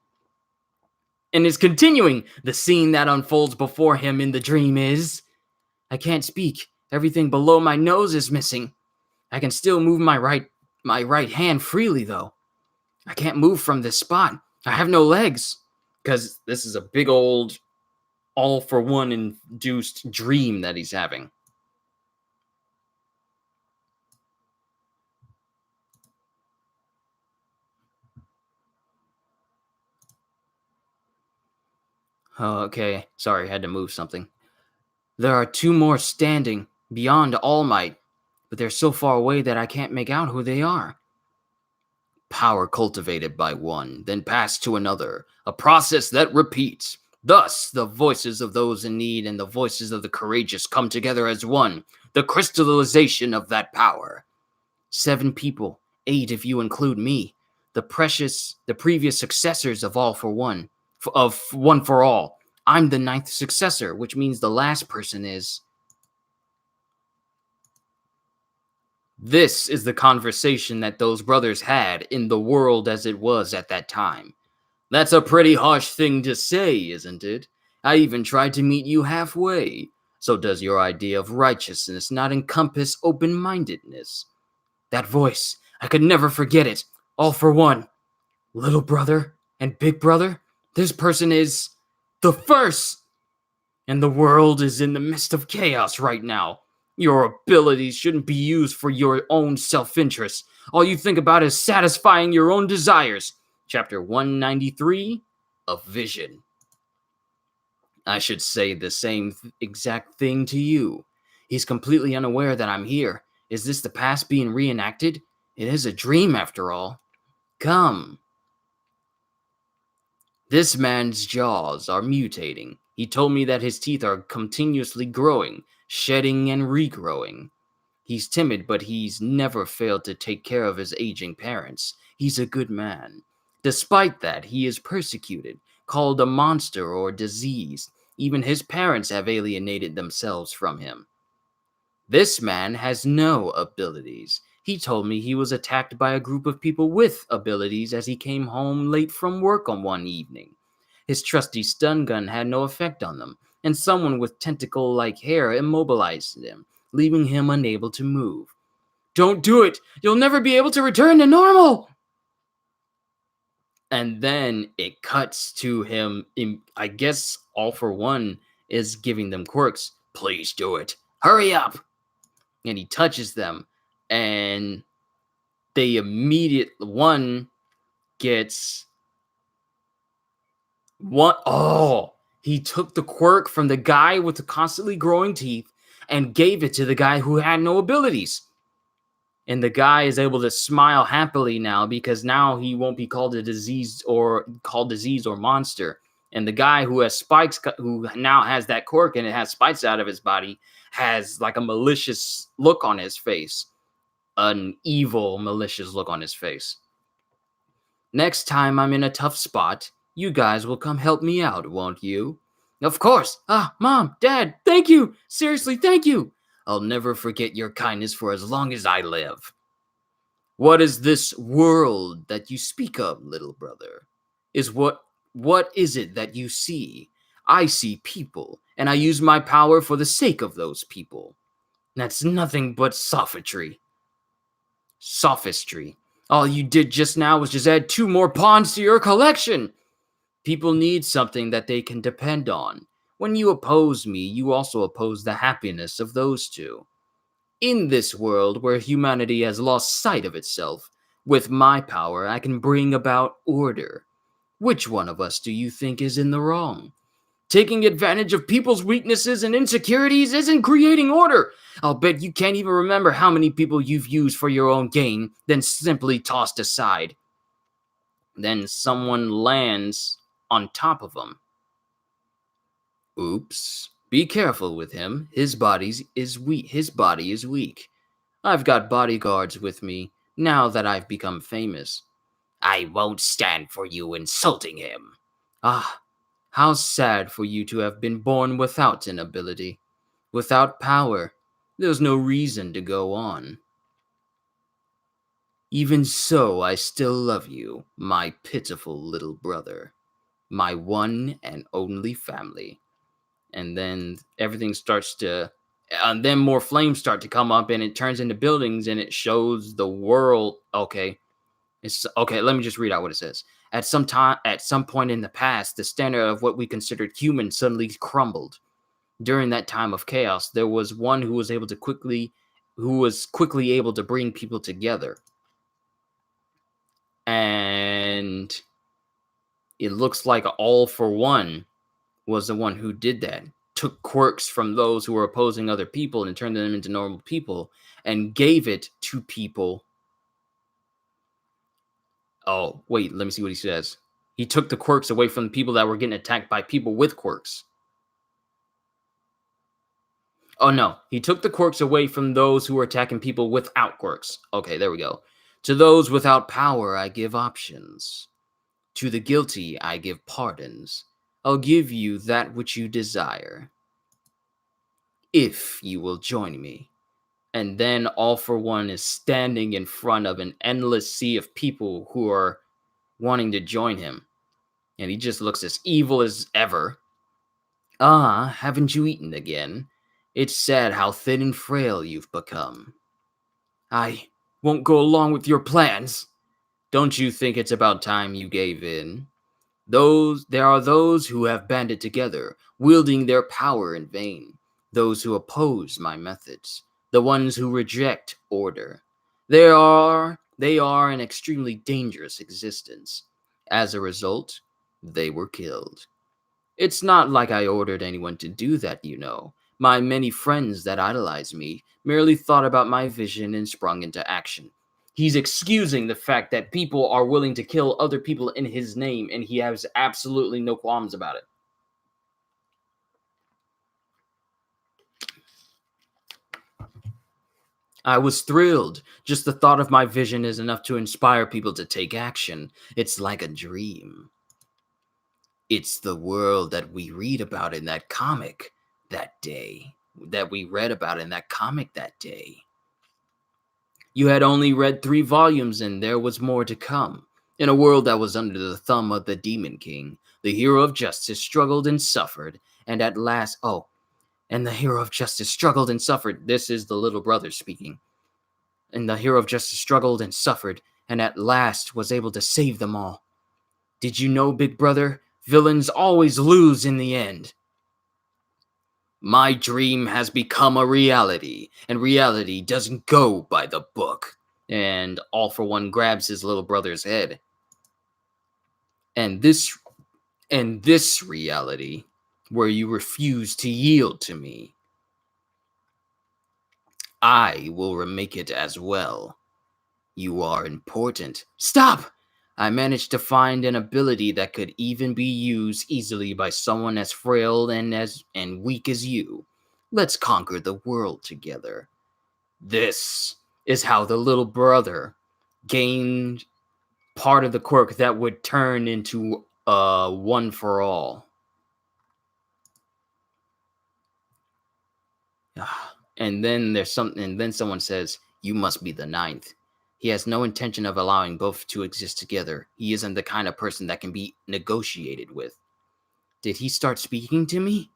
And is continuing. The scene that unfolds before him in the dream is... I can't speak. Everything below my nose is missing. I can still move my right hand freely, though. I can't move from this spot. I have no legs. Because this is a big old All for One induced dream that he's having. Oh, okay. Sorry, I had to move something. There are two more standing beyond All Might, but they're so far away that I can't make out who they are. Power cultivated by one, then passed to another, a process that repeats. Thus, the voices of those in need and the voices of the courageous come together as one, the crystallization of that power. 7 people, 8 if you include me, the previous successors of All for One, of One for All. I'm the 9th successor, which means the last person is... This is the conversation that those brothers had in the world as it was at that time. That's a pretty harsh thing to say, isn't it? I even tried to meet you halfway. So does your idea of righteousness not encompass open-mindedness? That voice, I could never forget it. All for one. Little brother and big brother, this person is the first. And the world is in the midst of chaos right now. Your abilities shouldn't be used for your own self-interest. All you think about is satisfying your own desires. Chapter 193 of Vision. I should say the same exact thing to you. He's completely unaware that I'm here. Is this the past being reenacted? It is a dream after all. Come. This man's jaws are mutating. He told me that his teeth are continuously growing, shedding and regrowing. He's timid, but he's never failed to take care of his aging parents. He's a good man. Despite that, he is persecuted, called a monster or diseased. Even his parents have alienated themselves from him. This man has no abilities. He told me he was attacked by a group of people with abilities as he came home late from work on one evening. His trusty stun gun had no effect on them, and someone with tentacle-like hair immobilized him, leaving him unable to move. Don't do it! You'll never be able to return to normal! And then it cuts to him, I guess All for One is giving them quirks. Please do it. Hurry up! And he touches them, and they one gets one. Oh, he took the quirk from the guy with the constantly growing teeth and gave it to the guy who had no abilities. And the guy is able to smile happily now because now he won't be called disease or monster. And the guy who has spikes, who now has that quirk and it has spikes out of his body, has like a malicious look on his face. An evil, malicious look on his face. Next time I'm in a tough spot, you guys will come help me out, won't you? Of course. Mom, Dad, thank you. Seriously, thank you. I'll never forget your kindness for as long as I live. What is this world that you speak of, little brother? What is it that you see? I see people, and I use my power for the sake of those people. That's nothing but sophistry. Sophistry. All you did just now was just add 2 more pawns to your collection. People need something that they can depend on. When you oppose me, you also oppose the happiness of those 2. In this world where humanity has lost sight of itself, with my power I can bring about order. Which one of us do you think is in the wrong? Taking advantage of people's weaknesses and insecurities isn't creating order. I'll bet you can't even remember how many people you've used for your own gain, then simply tossed aside. Then someone lands on top of him. Oops. Be careful with him. His body is weak. I've got bodyguards with me now that I've become famous. I won't stand for you insulting him. How sad for you to have been born without an ability. Without power, there's no reason to go on. Even so, I still love you, my pitiful little brother. My one and only family. And then everything starts to... And then more flames start to come up, and it turns into buildings, and it shows the world... Okay, let me just read out what it says. At some point in the past, the standard of what we considered human suddenly crumbled. During that time of chaos, there was one who was quickly able to bring people together. And it looks like All for One was the one who did that. Took quirks from those who were opposing other people and turned them into normal people and gave it to people. Oh, wait, let me see what he says. He took the quirks away from the people that were getting attacked by people with quirks. Oh, no. He took the quirks away from those who were attacking people without quirks. Okay, there we go. To those without power, I give options. To the guilty, I give pardons. I'll give you that which you desire. If you will join me. And then All for One is standing in front of an endless sea of people who are wanting to join him. And he just looks as evil as ever. Haven't you eaten again? It's sad how thin and frail you've become. I won't go along with your plans. Don't you think it's about time you gave in? There are those who have banded together, wielding their power in vain. Those who oppose my methods, the ones who reject order. They are an extremely dangerous existence. As a result, they were killed. It's not like I ordered anyone to do that, you know. My many friends that idolize me merely thought about my vision and sprung into action. He's excusing the fact that people are willing to kill other people in his name, and he has absolutely no qualms about it. I was thrilled. Just the thought of my vision is enough to inspire people to take action. It's like a dream. It's the world that we read about in that comic that day. That we read about in that comic that day. You had only read 3 volumes and there was more to come. In a world that was under the thumb of the Demon King, the hero of justice struggled and suffered, and at last, and the hero of justice struggled and suffered. This is the little brother speaking. And the hero of justice struggled and suffered, and at last was able to save them all. Did you know, big brother, villains always lose in the end. My dream has become a reality, and reality doesn't go by the book. And All for One grabs his little brother's head. And this reality, where you refuse to yield to me, I will remake it as well. You are important. Stop! I managed to find an ability that could even be used easily by someone as frail and weak as you. Let's conquer the world together. This is how the little brother gained part of the quirk that would turn into one for all. And then someone says, "You must be the 9th." He has no intention of allowing both to exist together. He isn't the kind of person that can be negotiated with. Did he start speaking to me?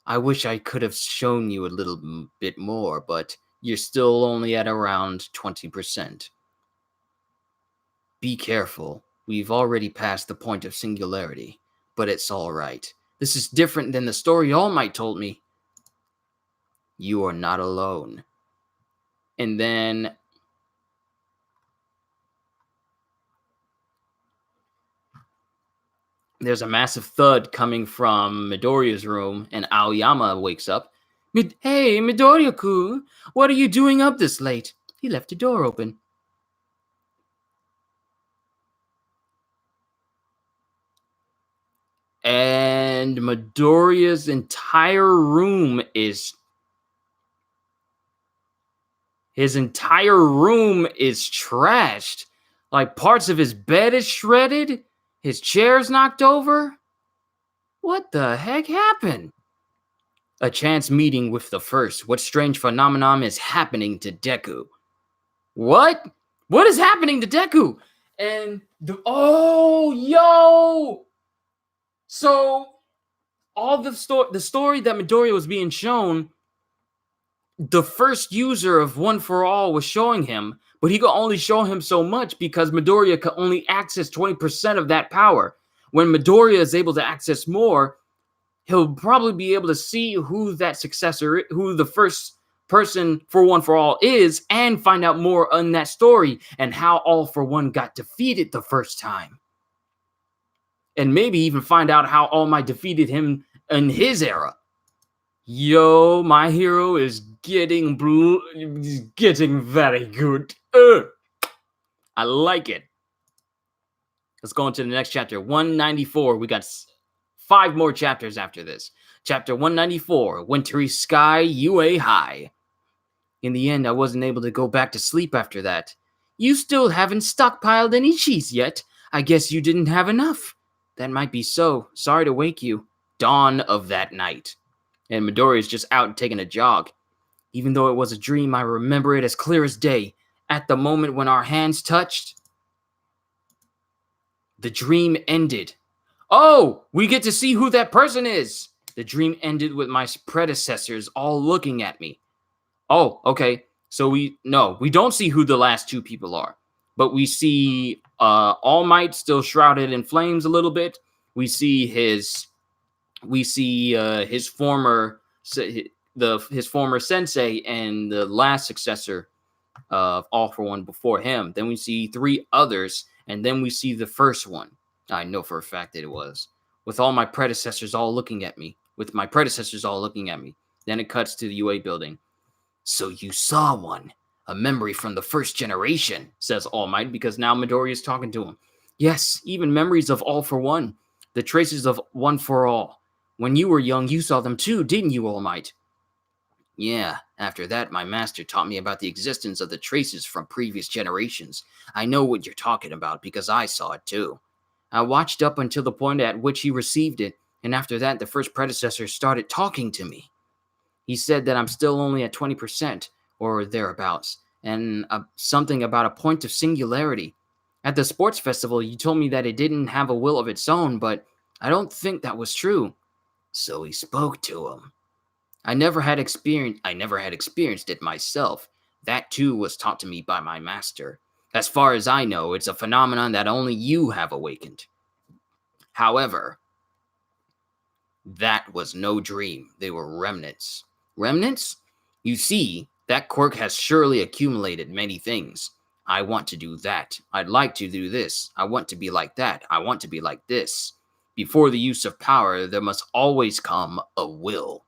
I wish I could have shown you a little bit more, but you're still only at around 20%. Be careful. We've already passed the point of singularity, but it's all right. This is different than the story All Might told me. You are not alone. And then there's a massive thud coming from Midoriya's room, and Aoyama wakes up. Hey, Midoriya-kun, what are you doing up this late? He left the door open. And Midoriya's entire room is... His entire room is trashed. Like, parts of his bed is shredded. His chair's knocked over. What the heck happened? A chance meeting with the first. What strange phenomenon is happening to Deku? What? What is happening to Deku? And So all the story that Midoriya was being shown, the first user of One for All was showing him, but he could only show him so much because Midoriya could only access 20% of that power. When Midoriya is able to access more, he'll probably be able to see who that successor, who the first person for One for All is, and find out more on that story and how All for One got defeated the first time. And maybe even find out how All Might defeated him in his era. Yo, my hero is getting very good. I like it. Let's go into the next chapter, 194. We got 5 more chapters after this. Chapter 194, Wintry Sky, UA High. In the end, I wasn't able to go back to sleep after that. You still haven't stockpiled any cheese yet. I guess you didn't have enough. That might be so. Sorry to wake you. Dawn of that night. And Midoriya is just out taking a jog. Even though it was a dream, I remember it as clear as day. At the moment when our hands touched, the dream ended. Oh, we get to see who that person is. The dream ended with my predecessors all looking at me. Oh, okay. So we don't see who the last two people are, but we see All Might still shrouded in flames a little bit. We see his former his former sensei and the last successor of All for One before him. Then we see three others, and then we see the first one. I know for a fact that it was with my predecessors all looking at me. Then it cuts to the UA building. So you saw one. A memory from the first generation, says All Might, because now Midoriya is talking to him. Yes, even memories of All for One. The traces of One for All. When you were young, you saw them too, didn't you, All Might? Yeah, after that, my master taught me about the existence of the traces from previous generations. I know what you're talking about because I saw it too. I watched up until the point at which he received it, and after that, the first predecessor started talking to me. He said that I'm still only at 20%, or thereabouts, and something about a point of singularity. At the sports festival, you told me that it didn't have a will of its own, but I don't think that was true. So he spoke to him. I never had experienced it myself. That too was taught to me by my master. As far as I know, it's a phenomenon that only you have awakened. However, that was no dream. They were remnants. Remnants? You see, that quirk has surely accumulated many things. I want to do that. I'd like to do this. I want to be like that. I want to be like this. Before the use of power, there must always come a will.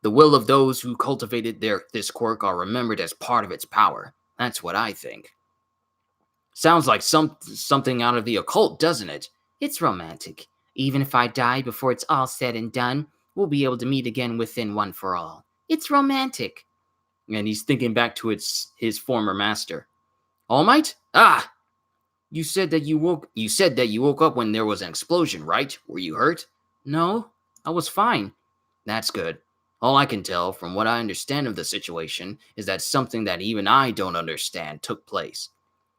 The will of those who cultivated this quirk are remembered as part of its power. That's what I think. Sounds like something out of the occult, doesn't it? It's romantic. Even if I die before it's all said and done, we'll be able to meet again within One for All. It's romantic. And he's thinking back to his former master. All Might? Ah! You said that you woke up when there was an explosion, right? Were you hurt? No, I was fine. That's good. All I can tell from what I understand of the situation is that something that even I don't understand took place.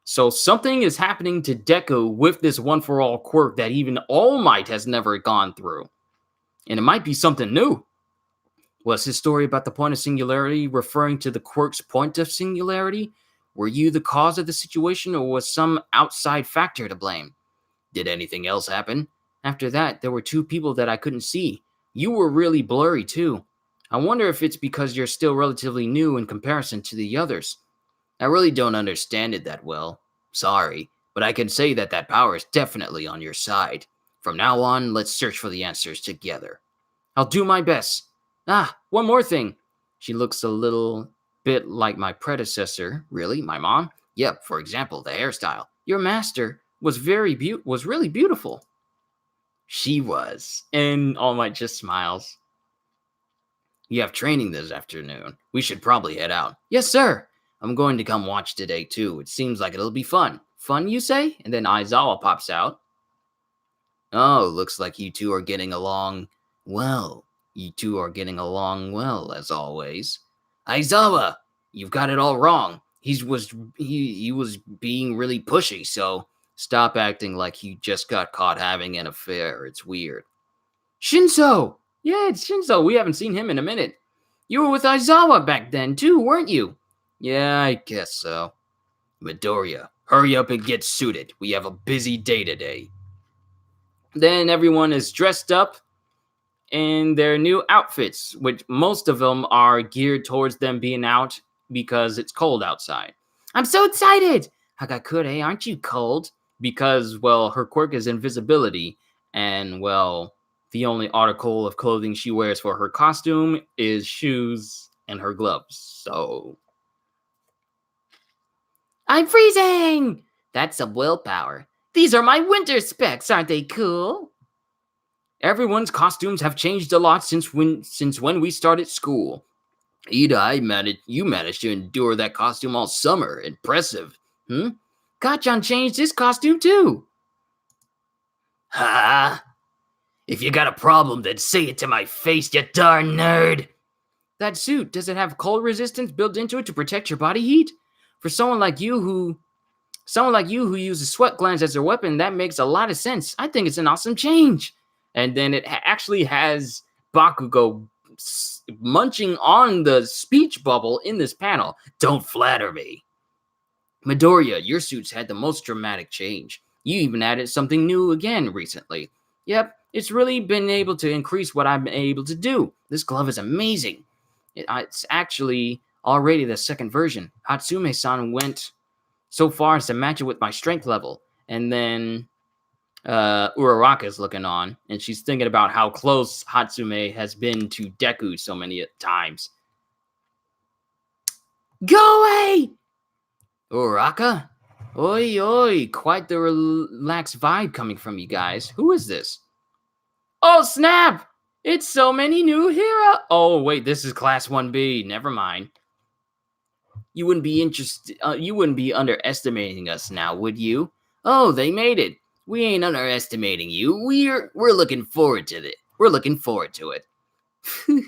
So something is happening to Deku with this One for All quirk that even All Might has never gone through. And it might be something new. Was his story about the point of singularity referring to the quirk's point of singularity? Were you the cause of the situation, or was some outside factor to blame? Did anything else happen? After that, there were two people that I couldn't see. You were really blurry too. I wonder if it's because you're still relatively new in comparison to the others. I really don't understand it that well. Sorry, but I can say that power is definitely on your side. From now on, let's search for the answers together. I'll do my best. One more thing. She looks a little bit like my predecessor. Really? My mom? Yep, for example, the hairstyle. Your master was really beautiful. She was. And All Might just smiles. You have training this afternoon. We should probably head out. Yes, sir. I'm going to come watch today, too. It seems like it'll be fun. Fun, you say? And then Aizawa pops out. Oh, looks like you two are getting along well. You two are getting along well, as always. Aizawa, you've got it all wrong. He was being really pushy, so stop acting like you just got caught having an affair. It's weird. Shinso! Yeah, it's Shinso. We haven't seen him in a minute. You were with Aizawa back then, too, weren't you? Yeah, I guess so. Midoriya, hurry up and get suited. We have a busy day today. Then everyone is dressed up in their new outfits, which most of them are geared towards them being out because it's cold outside. I'm so excited! Hagakure, aren't you cold? Because, well, her quirk is invisibility, and, well, the only article of clothing she wears for her costume is shoes and her gloves, so... I'm freezing! That's some willpower. These are my winter specs, aren't they cool? Everyone's costumes have changed a lot since when we started school. Ida, you managed to endure that costume all summer. Impressive. Kachan changed his costume too. Ha! If you got a problem, then say it to my face, you darn nerd. That suit, does it have cold resistance built into it to protect your body heat? For someone like you who uses sweat glands as their weapon, that makes a lot of sense. I think it's an awesome change. And then it actually has Bakugo munching on the speech bubble in this panel. Don't flatter me. Midoriya, your suit's had the most dramatic change. You even added something new again recently. Yep, it's really been able to increase what I'm able to do. This glove is amazing. It's actually already the second version. Hatsume-san went so far as to match it with my strength level. And then Uraraka's looking on, and she's thinking about how close Hatsume has been to Deku so many times. Go away! Uraraka? Oi, oi, quite the relaxed vibe coming from you guys. Who is this? Oh, snap! It's so many new heroes. Oh, wait, this is Class 1B. Never mind. You wouldn't be underestimating us now, would you? Oh, they made it. We ain't underestimating you. We're looking forward to it. We're looking forward to it.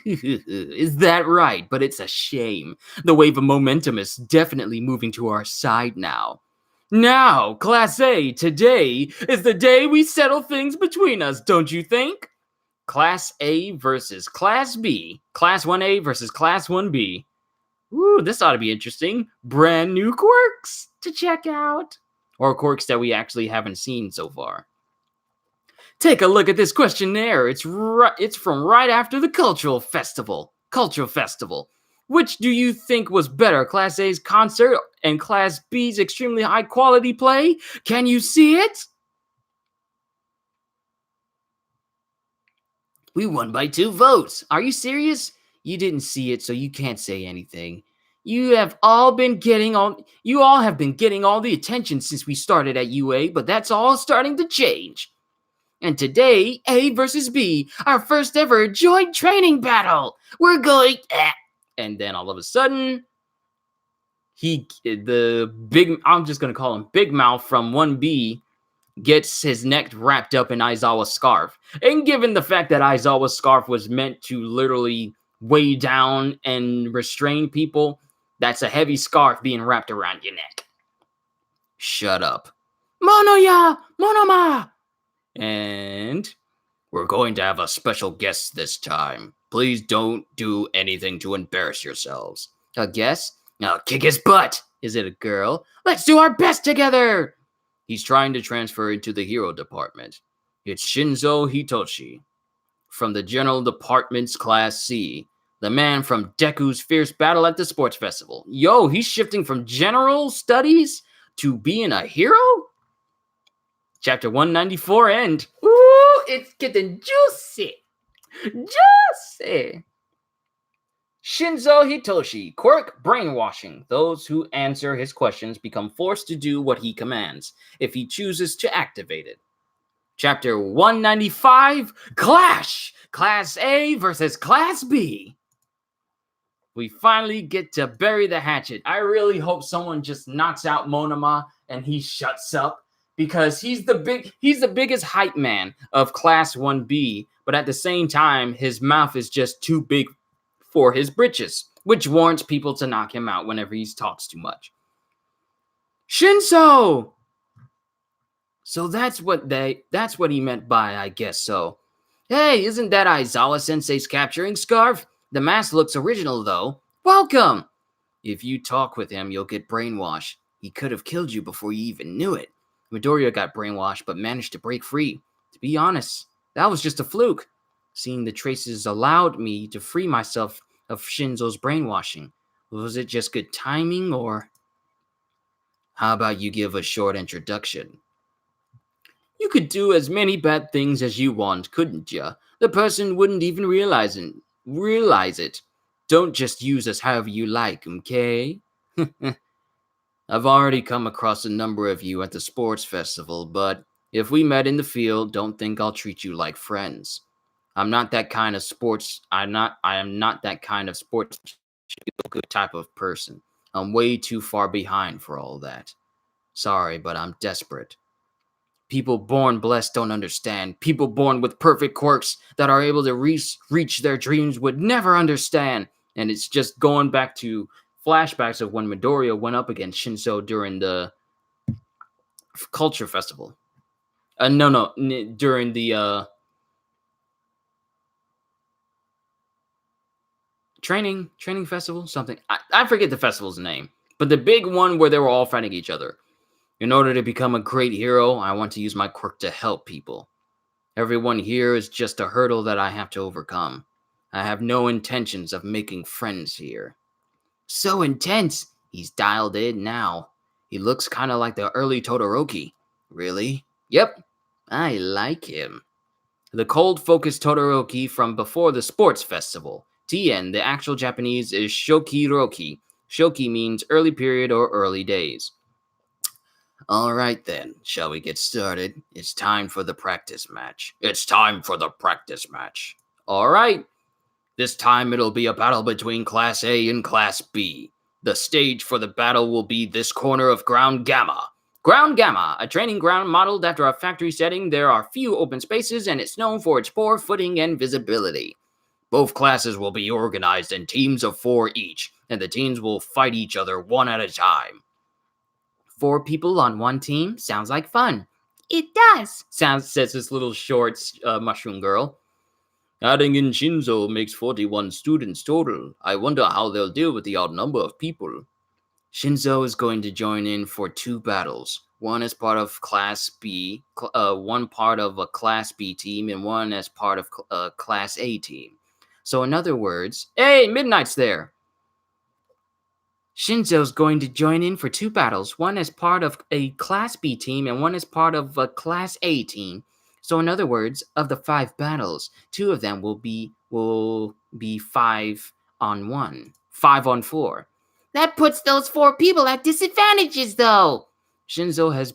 Is that right? But it's a shame. The wave of momentum is definitely moving to our side now. Now, Class A, today is the day we settle things between us, don't you think? Class A versus Class B. Class 1A versus Class 1B. Ooh, this ought to be interesting. Brand new quirks to check out. Or quirks that we actually haven't seen so far. Take a look at this questionnaire. It's from right after the Cultural Festival. Which do you think was better, Class A's concert and Class B's extremely high quality play? Can you see it? We won by 2 votes. Are you serious? You didn't see it, so you can't say anything. You all have been getting all the attention since we started at UA, but that's all starting to change. And today, A versus B, our first ever joint training battle. We're going and then all of a sudden, I'm just going to call him Big Mouth from 1B, gets his neck wrapped up in Aizawa's scarf. And given the fact that Aizawa's scarf was meant to literally weigh down and restrain people, that's a heavy scarf being wrapped around your neck. Shut up. Monoya! Monoma! And we're going to have a special guest this time. Please don't do anything to embarrass yourselves. A guest? Now kick his butt! Is it a girl? Let's do our best together! He's trying to transfer into the hero department. It's Shinso Hitoshi. From the General Department's Class C. The man from Deku's fierce battle at the sports festival. Yo, he's shifting from general studies to being a hero? Chapter 194 end. Ooh, it's getting juicy. Juicy. Shinso Hitoshi, quirk brainwashing. Those who answer his questions become forced to do what he commands, if he chooses to activate it. Chapter 195, Clash! Class A versus Class B. We finally get to bury the hatchet. I really hope someone just knocks out Monoma and he shuts up, because he's the biggest hype man of Class 1B, but at the same time, his mouth is just too big for his britches, which warrants people to knock him out whenever he talks too much. Shinso! So that's what he meant by I guess so. Hey, isn't that Aizawa-sensei's capturing scarf? The mask looks original though. Welcome! If you talk with him, you'll get brainwashed. He could have killed you before you even knew it. Midoriya got brainwashed but managed to break free. To be honest, that was just a fluke. Seeing the traces allowed me to free myself of Shinso's brainwashing. Was it just good timing, or... How about you give a short introduction? You could do as many bad things as you want, couldn't ya? The person wouldn't even realize it. Don't just use us however you like, okay? I've already come across a number of you at the sports festival, but if we met in the field, don't think I'll treat you like friends. I am not that kind of sports good type of person. I'm way too far behind for all that. Sorry, but I'm desperate. People born blessed don't understand. People born with perfect quirks that are able to reach their dreams would never understand. And it's just going back to flashbacks of when Midoriya went up against Shinso during the Culture Festival. During the training festival, something. I forget the festival's name, but the big one where they were all fighting each other. In order to become a great hero, I want to use my quirk to help people. Everyone here is just a hurdle that I have to overcome. I have no intentions of making friends here. So intense. He's dialed in now. He looks kind of like the early Todoroki. Really? Yep. I like him. The cold-focused Todoroki from before the sports festival. Tien, the actual Japanese, is Shokiroki. Shoki means early period or early days. All right then, shall we get started? It's time for the practice match. It's time for the practice match. All right. This time it'll be a battle between Class A and Class B. The stage for the battle will be this corner of Ground Gamma. Ground Gamma, a training ground modeled after a factory setting. There are few open spaces and it's known for its poor footing and visibility. Both classes will be organized in teams of 4 each, and the teams will fight each other one at a time. 4 people on one team? Sounds like fun. It does, says this little short mushroom girl. Adding in Shinso makes 41 students total. I wonder how they'll deal with the odd number of people. Shinso is going to join in for 2 battles. One as part of Class B, one part of a Class B team, and one as part of a Class A team. So in other words, hey, Midnight's there! Shinso's going to join in for 2 battles, one as part of a Class B team and one as part of a Class A team. So in other words, of the 5 battles, 2 of them will be 5 on 1, 5 on 4. That puts those 4 people at disadvantages, though. Shinso has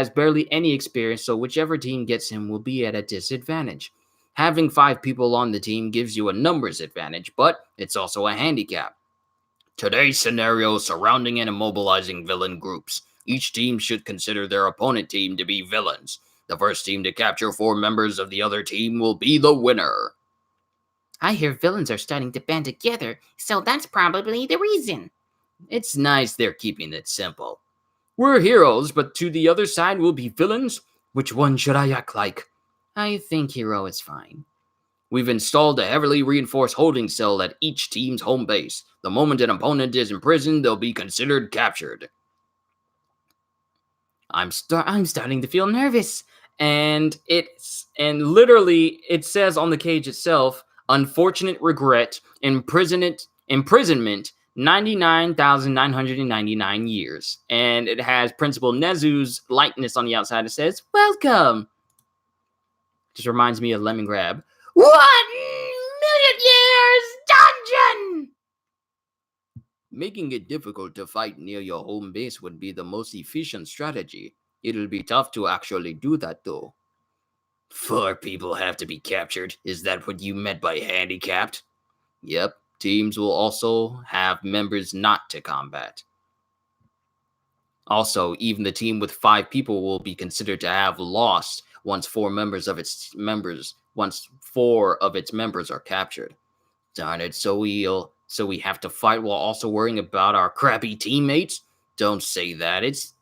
barely any experience, so whichever team gets him will be at a disadvantage. Having 5 people on the team gives you a numbers advantage, but it's also a handicap. Today's scenario surrounding and immobilizing villain groups. Each team should consider their opponent team to be villains. The first team to capture 4 members of the other team will be the winner. I hear villains are starting to band together, so that's probably the reason. It's nice they're keeping it simple. We're heroes, but to the other side will be villains? Which one should I act like? I think hero is fine. We've installed a heavily reinforced holding cell at each team's home base. The moment an opponent is imprisoned, they'll be considered captured. I'm starting to feel nervous. And literally it says on the cage itself, unfortunate regret, imprisonment 99,999 years. And it has Principal Nezu's likeness on the outside. It says, welcome. Just reminds me of Lemon Grab. 1,000,000 years dungeon! Making it difficult to fight near your home base would be the most efficient strategy. It'll be tough to actually do that, though. 4 people have to be captured. Is that what you meant by handicapped? Yep. Teams will also have members not to combat. Also, even the team with 5 people will be considered to have lost once 4 of its members are captured. Darn it, so we have to fight while also worrying about our crappy teammates? Don't say that, it's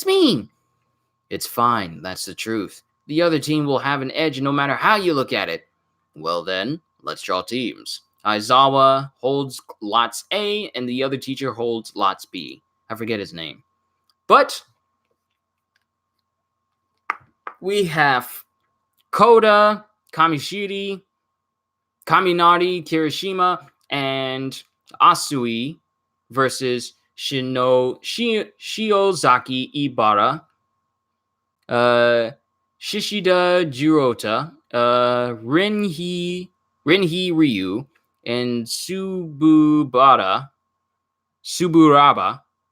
mean. It's fine, that's the truth. The other team will have an edge no matter how you look at it. Well then, let's draw teams. Aizawa holds lots A, and the other teacher holds lots B. I forget his name. But we have Koda, Kamishiri, Kaminari, Kirishima, and Asui versus Shiozaki Ibara, Shishida Jirota, Rinhi Ryu, and Suburaba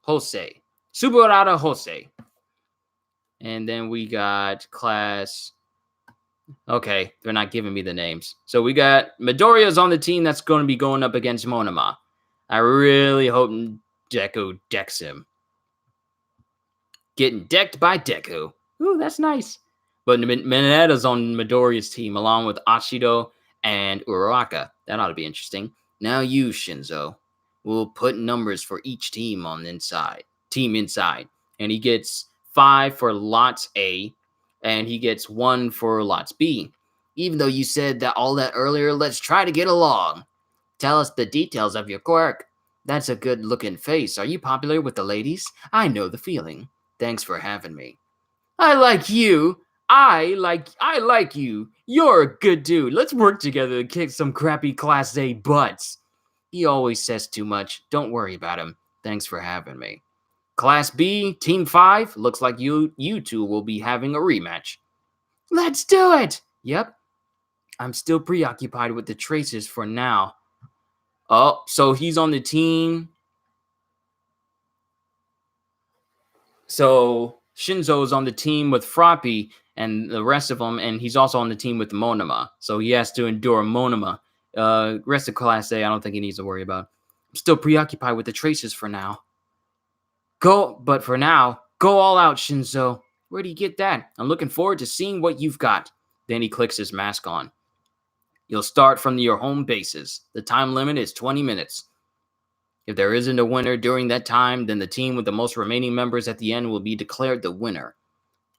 Hosei. And then we got class. Okay, they're not giving me the names. So we got Midoriya's on the team that's going to be going up against Monoma. I really hope Deku decks him. Getting decked by Deku. Ooh, that's nice. But Minetta's on Midoriya's team along with Ashido and Uraraka. That ought to be interesting. Now you, Shinso. We'll put numbers for each team on inside. And he gets 5 for lots A, and he gets 1 for lots B. Even though you said that all that earlier, let's try to get along. Tell us the details of your quirk. That's a good-looking face. Are you popular with the ladies? I know the feeling. Thanks for having me. I like you. I like you. You're a good dude. Let's work together to kick some crappy Class A butts. He always says too much. Don't worry about him. Thanks for having me. Class B, Team 5, looks like you two will be having a rematch. Let's do it! Yep. I'm still preoccupied with the traces for now. Oh, so he's on the team. So Shinso's on the team with Froppy and the rest of them, and he's also on the team with Monoma. So he has to endure Monoma. Rest of Class A, I don't think he needs to worry about. I'm still preoccupied with the traces for now. But for now, go all out, Shinso. Where do you get that? I'm looking forward to seeing what you've got. Then he clicks his mask on. You'll start from your home bases. The time limit is 20 minutes. If there isn't a winner during that time, then the team with the most remaining members at the end will be declared the winner.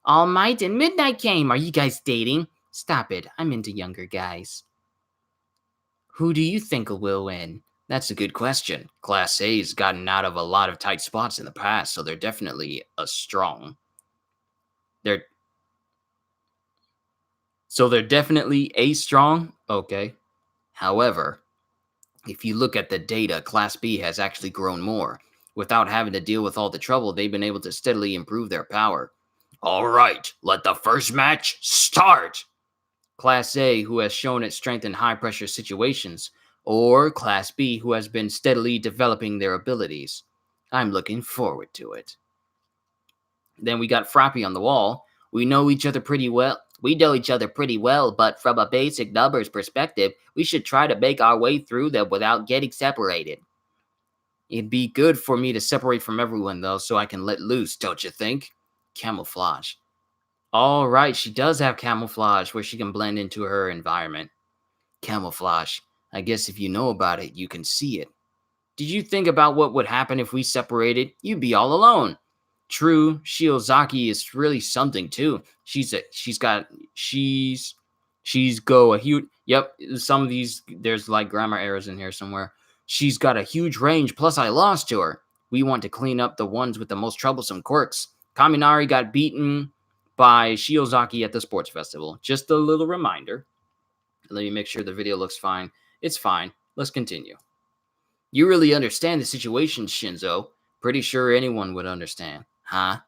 All Might and Midnight came. Are you guys dating? Stop it. I'm into younger guys. Who do you think will win? That's a good question. Class A's gotten out of a lot of tight spots in the past, so they're definitely They're definitely a strong. Okay. However, if you look at the data, Class B has actually grown more. Without having to deal with all the trouble, they've been able to steadily improve their power. All right, let the first match start. Class A, who has shown its strength in high-pressure situations, or Class B, who has been steadily developing their abilities. I'm looking forward to it. Then we got Froppy on the wall. We know each other pretty well. But from a basic numbers perspective, we should try to make our way through them without getting separated. It'd be good for me to separate from everyone, though, so I can let loose, don't you think? Camouflage. All right, she does have camouflage where she can blend into her environment. Camouflage. I guess if you know about it, you can see it. Did you think about what would happen if we separated? You'd be all alone. True, Shiozaki is really something too. She's go a huge. Yep, some of these there's like grammar errors in here somewhere. She's got a huge range. Plus, I lost to her. We want to clean up the ones with the most troublesome quirks. Kaminari got beaten by Shiozaki at the sports festival. Just a little reminder. Let me make sure the video looks fine. It's fine. Let's continue. You really understand the situation, Shinso. Pretty sure anyone would understand. Huh?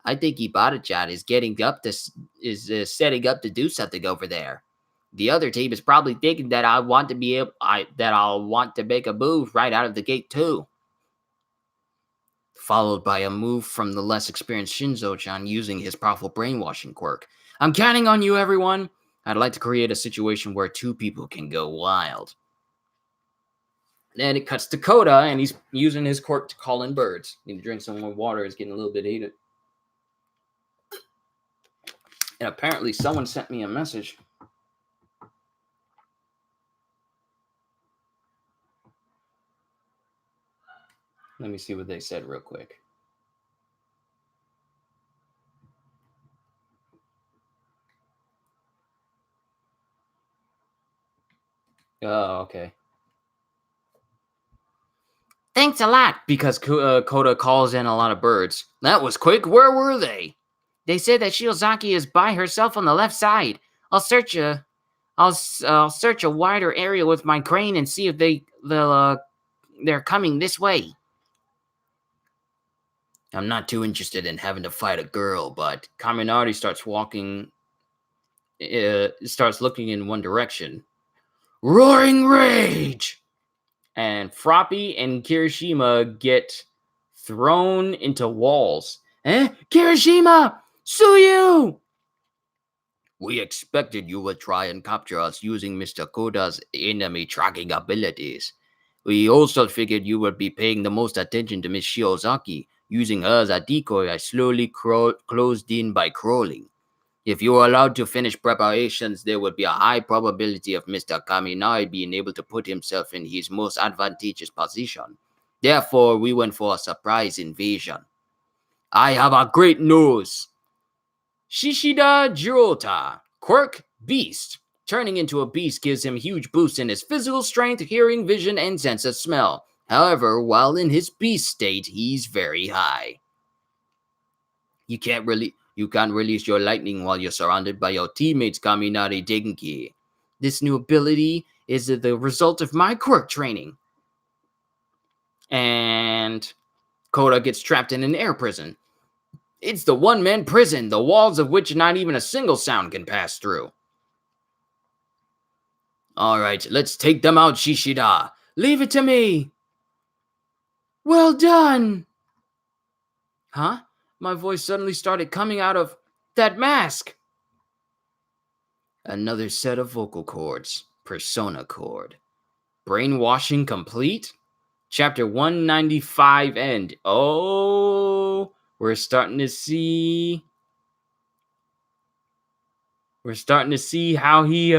I think Ibata-chan is setting up to do something over there. The other team is probably thinking that I'll want to make a move right out of the gate too. Followed by a move from the less experienced Shinso-chan using his powerful brainwashing quirk. I'm counting on you, everyone. I'd like to create a situation where two people can go wild. Then it cuts to Koda, and he's using his quirk to call in birds. Need to drink some more water. It's getting a little bit heated. And apparently someone sent me a message. Let me see what they said real quick. Oh, okay. Thanks a lot. Because Koda calls in a lot of birds. That was quick. Where were they? They said that Shiozaki is by herself on the left side. I'll search a wider area with my crane and see if they're coming this way. I'm not too interested in having to fight a girl, but Kaminari starts looking in one direction. Roaring rage! And Froppy and Kirishima get thrown into walls. Kirishima! Suyu! We expected you would try and capture us using Mr. Koda's enemy tracking abilities. We also figured you would be paying the most attention to Miss Shiozaki, using her as a decoy. I slowly closed in by crawling. If you were allowed to finish preparations, there would be a high probability of Mr. Kaminari being able to put himself in his most advantageous position. Therefore, we went for a surprise invasion. I have a great news. Shishida Jirota, Quirk Beast. Turning into a beast gives him huge boosts in his physical strength, hearing, vision, and sense of smell. However, while in his beast state, he's very high. You can't release your lightning while you're surrounded by your teammates, Kaminari Denki. This new ability is the result of my quirk training. And Koda gets trapped in an air prison. It's the one-man prison, the walls of which not even a single sound can pass through. Alright, let's take them out, Shishida. Leave it to me. Well done. Huh? My voice suddenly started coming out of that mask. Another set of vocal cords. Persona chord. Brainwashing complete? Chapter 195 end. Oh, we're starting to see how he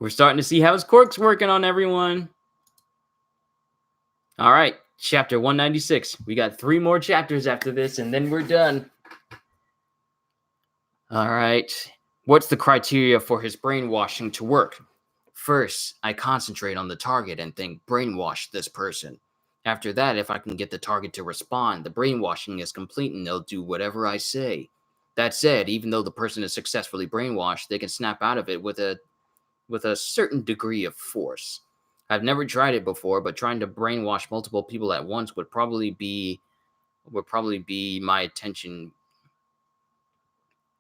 we're starting to see how his quirk's working on everyone. All right, chapter 196. We got 3 more chapters after this, and then we're done. All right. What's the criteria for his brainwashing to work? First, I concentrate on the target and think, brainwash this person. After that, if I can get the target to respond, the brainwashing is complete and they'll do whatever I say. That said, even though the person is successfully brainwashed, they can snap out of it with a certain degree of force. I've never tried it before, but trying to brainwash multiple people at once would probably be my attention.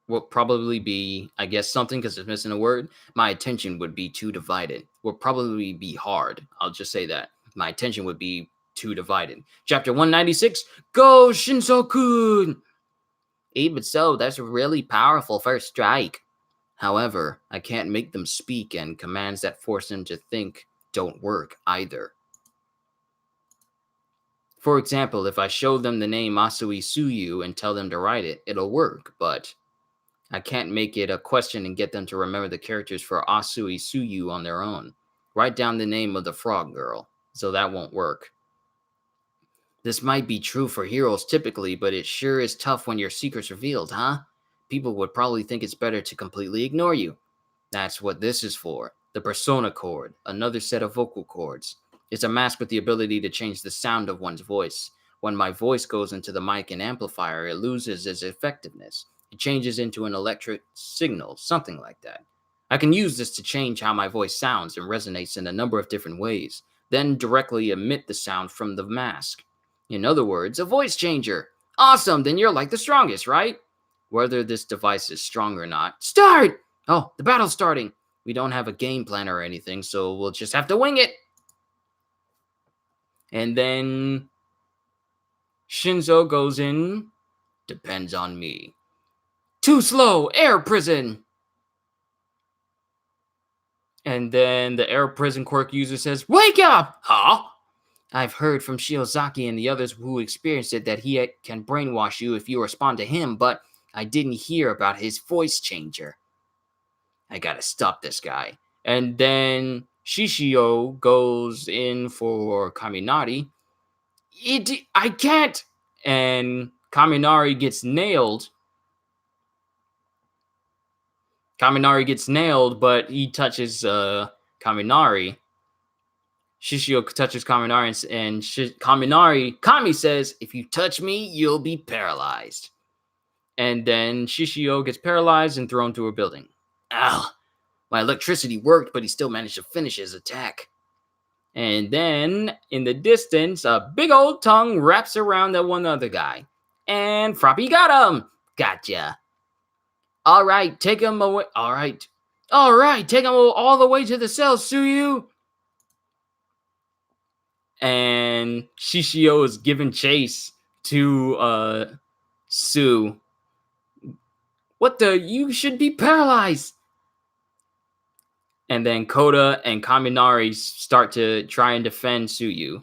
Would probably be, I guess, something because it's missing a word. My attention would be too divided. Would probably be hard. I'll just say that. My attention would be too divided. Chapter 196, Go Shinso-kun! Even so, that's a really powerful first strike. However, I can't make them speak, and commands that force them to think don't work either. For example, if I show them the name Asui Suyu and tell them to write it, it'll work, but I can't make it a question and get them to remember the characters for Asui Suyu on their own. Write down the name of the frog girl, so that won't work. This might be true for heroes typically, but it sure is tough when your secret's revealed, huh? People would probably think it's better to completely ignore you. That's what this is for. The persona chord, another set of vocal cords. It's a mask with the ability to change the sound of one's voice. When my voice goes into the mic and amplifier, it loses its effectiveness. It changes into an electric signal, something like that. I can use this to change how my voice sounds and resonates in a number of different ways, then directly emit the sound from the mask. In other words, a voice changer. Awesome, then you're like the strongest, right? Whether this device is strong or not. Start! Oh, the battle's starting. We don't have a game plan or anything, so we'll just have to wing it. And then Shinso goes in. Depends on me. Too slow, air prison. And then the air prison quirk user says, wake up! Huh? I've heard from Shiozaki and the others who experienced it that he can brainwash you if you respond to him, but I didn't hear about his voice changer. I gotta stop this guy. And then Shishio goes in for Kaminari. I can't! And Kaminari gets nailed. But he touches Kaminari. Shishio touches Kaminari, and Kami says, if you touch me, you'll be paralyzed. And then Shishio gets paralyzed and thrown to a building. Ow! My electricity worked, but he still managed to finish his attack. And then, in the distance, a big old tongue wraps around that one other guy. And Froppy got him! Gotcha. Alright, take him away. Alright, take him all the way to the cell, Suyu! And Shishio is giving chase to Sue. What the? You should be paralyzed! And then Koda and Kaminari start to try and defend Suyu.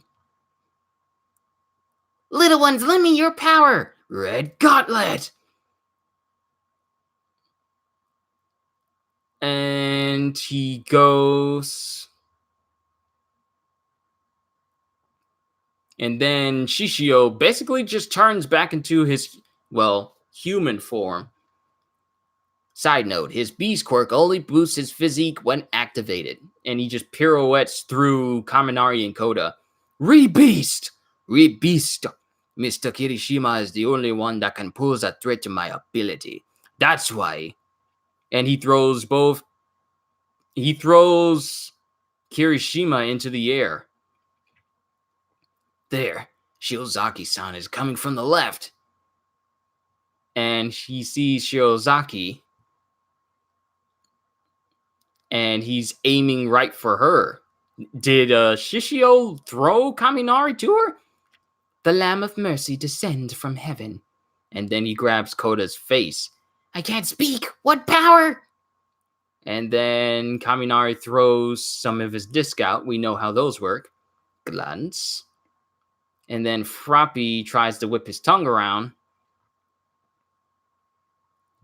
Little ones, lend me your power! Red Gauntlet! And he goes. And then Shishio basically just turns back into his, human form. Side note, his beast quirk only boosts his physique when activated, and he just pirouettes through Kaminari and Koda. Re-beast! Re-beast! Mr. Kirishima is the only one that can pose a threat to my ability. That's why. And he throws Kirishima into the air. There, Shiozaki-san is coming from the left. And he sees Shiozaki. And he's aiming right for her. Did Shishio throw Kaminari to her? The Lamb of Mercy descend from heaven. And then he grabs Koda's face. I can't speak! What power? And then Kaminari throws some of his disc out. We know how those work. Glance. And then Froppy tries to whip his tongue around.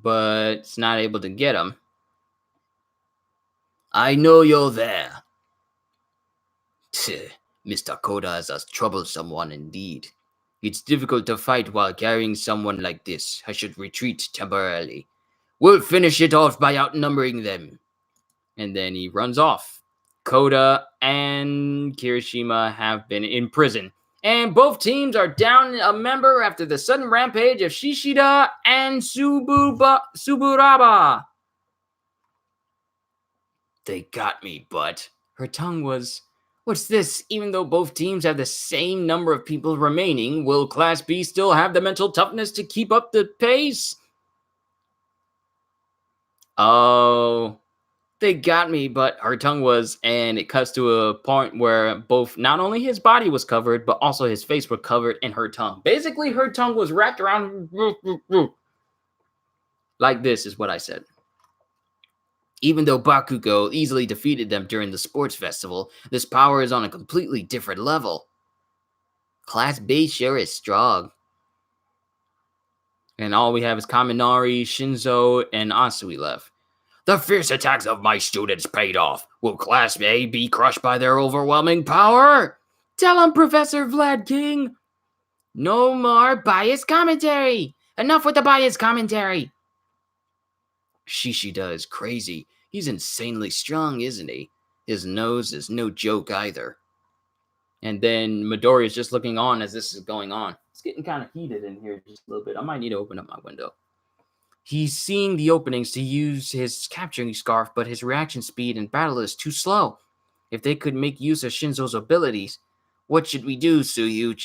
But it's not able to get him. I know you're there. Mr. Koda is a troublesome one indeed. It's difficult to fight while carrying someone like this. I should retreat temporarily. We'll finish it off by outnumbering them. And then he runs off. Koda and Kirishima have been in prison. And both teams are down a member after the sudden rampage of Shishida and Suburaba. They got me, but her tongue was, what's this? Even though both teams have the same number of people remaining, will Class B still have the mental toughness to keep up the pace? Oh, they got me, but her tongue was, and it cuts to a point where both, not only his body was covered, but also his face were covered in her tongue. Basically, her tongue was wrapped around like this is what I said. Even though Bakugo easily defeated them during the sports festival, this power is on a completely different level. Class B sure is strong. And all we have is Kaminari, Shinso, and Asui left. The fierce attacks of my students paid off. Will Class A be crushed by their overwhelming power? Tell him, Professor Vlad King. No more biased commentary. Enough with the biased commentary. Shishida is crazy. He's insanely strong, isn't he? His nose is no joke either. And then Midoriya is just looking on as this is going on. It's getting kind of heated in here just a little bit. I might need to open up my window. He's seeing the openings to use his capturing scarf, but his reaction speed in battle is too slow. If they could make use of Shinso's abilities, what should we do, Suyu?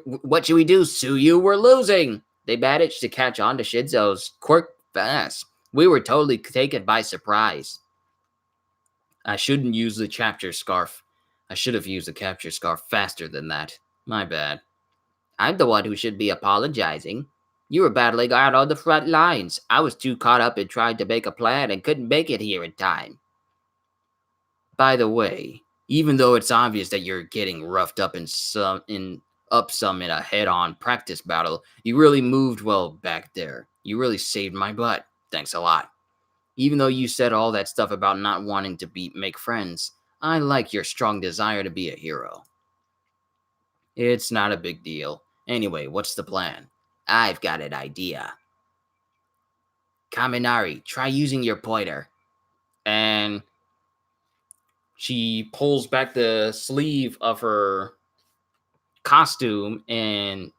What should we do, Suyu? We're losing. They managed to catch on to Shinso's quirk fast. We were totally taken by surprise. I shouldn't use the capture scarf. I should have used the capture scarf faster than that. My bad. I'm the one who should be apologizing. You were battling out on the front lines. I was too caught up in trying to make a plan and couldn't make it here in time. By the way, even though it's obvious that you're getting roughed up some in a head-on practice battle, you really moved well back there. You really saved my butt. Thanks a lot. Even though you said all that stuff about not wanting to make friends, I like your strong desire to be a hero. It's not a big deal. Anyway, what's the plan? I've got an idea. Kaminari, try using your pointer. And she pulls back the sleeve of her costume, and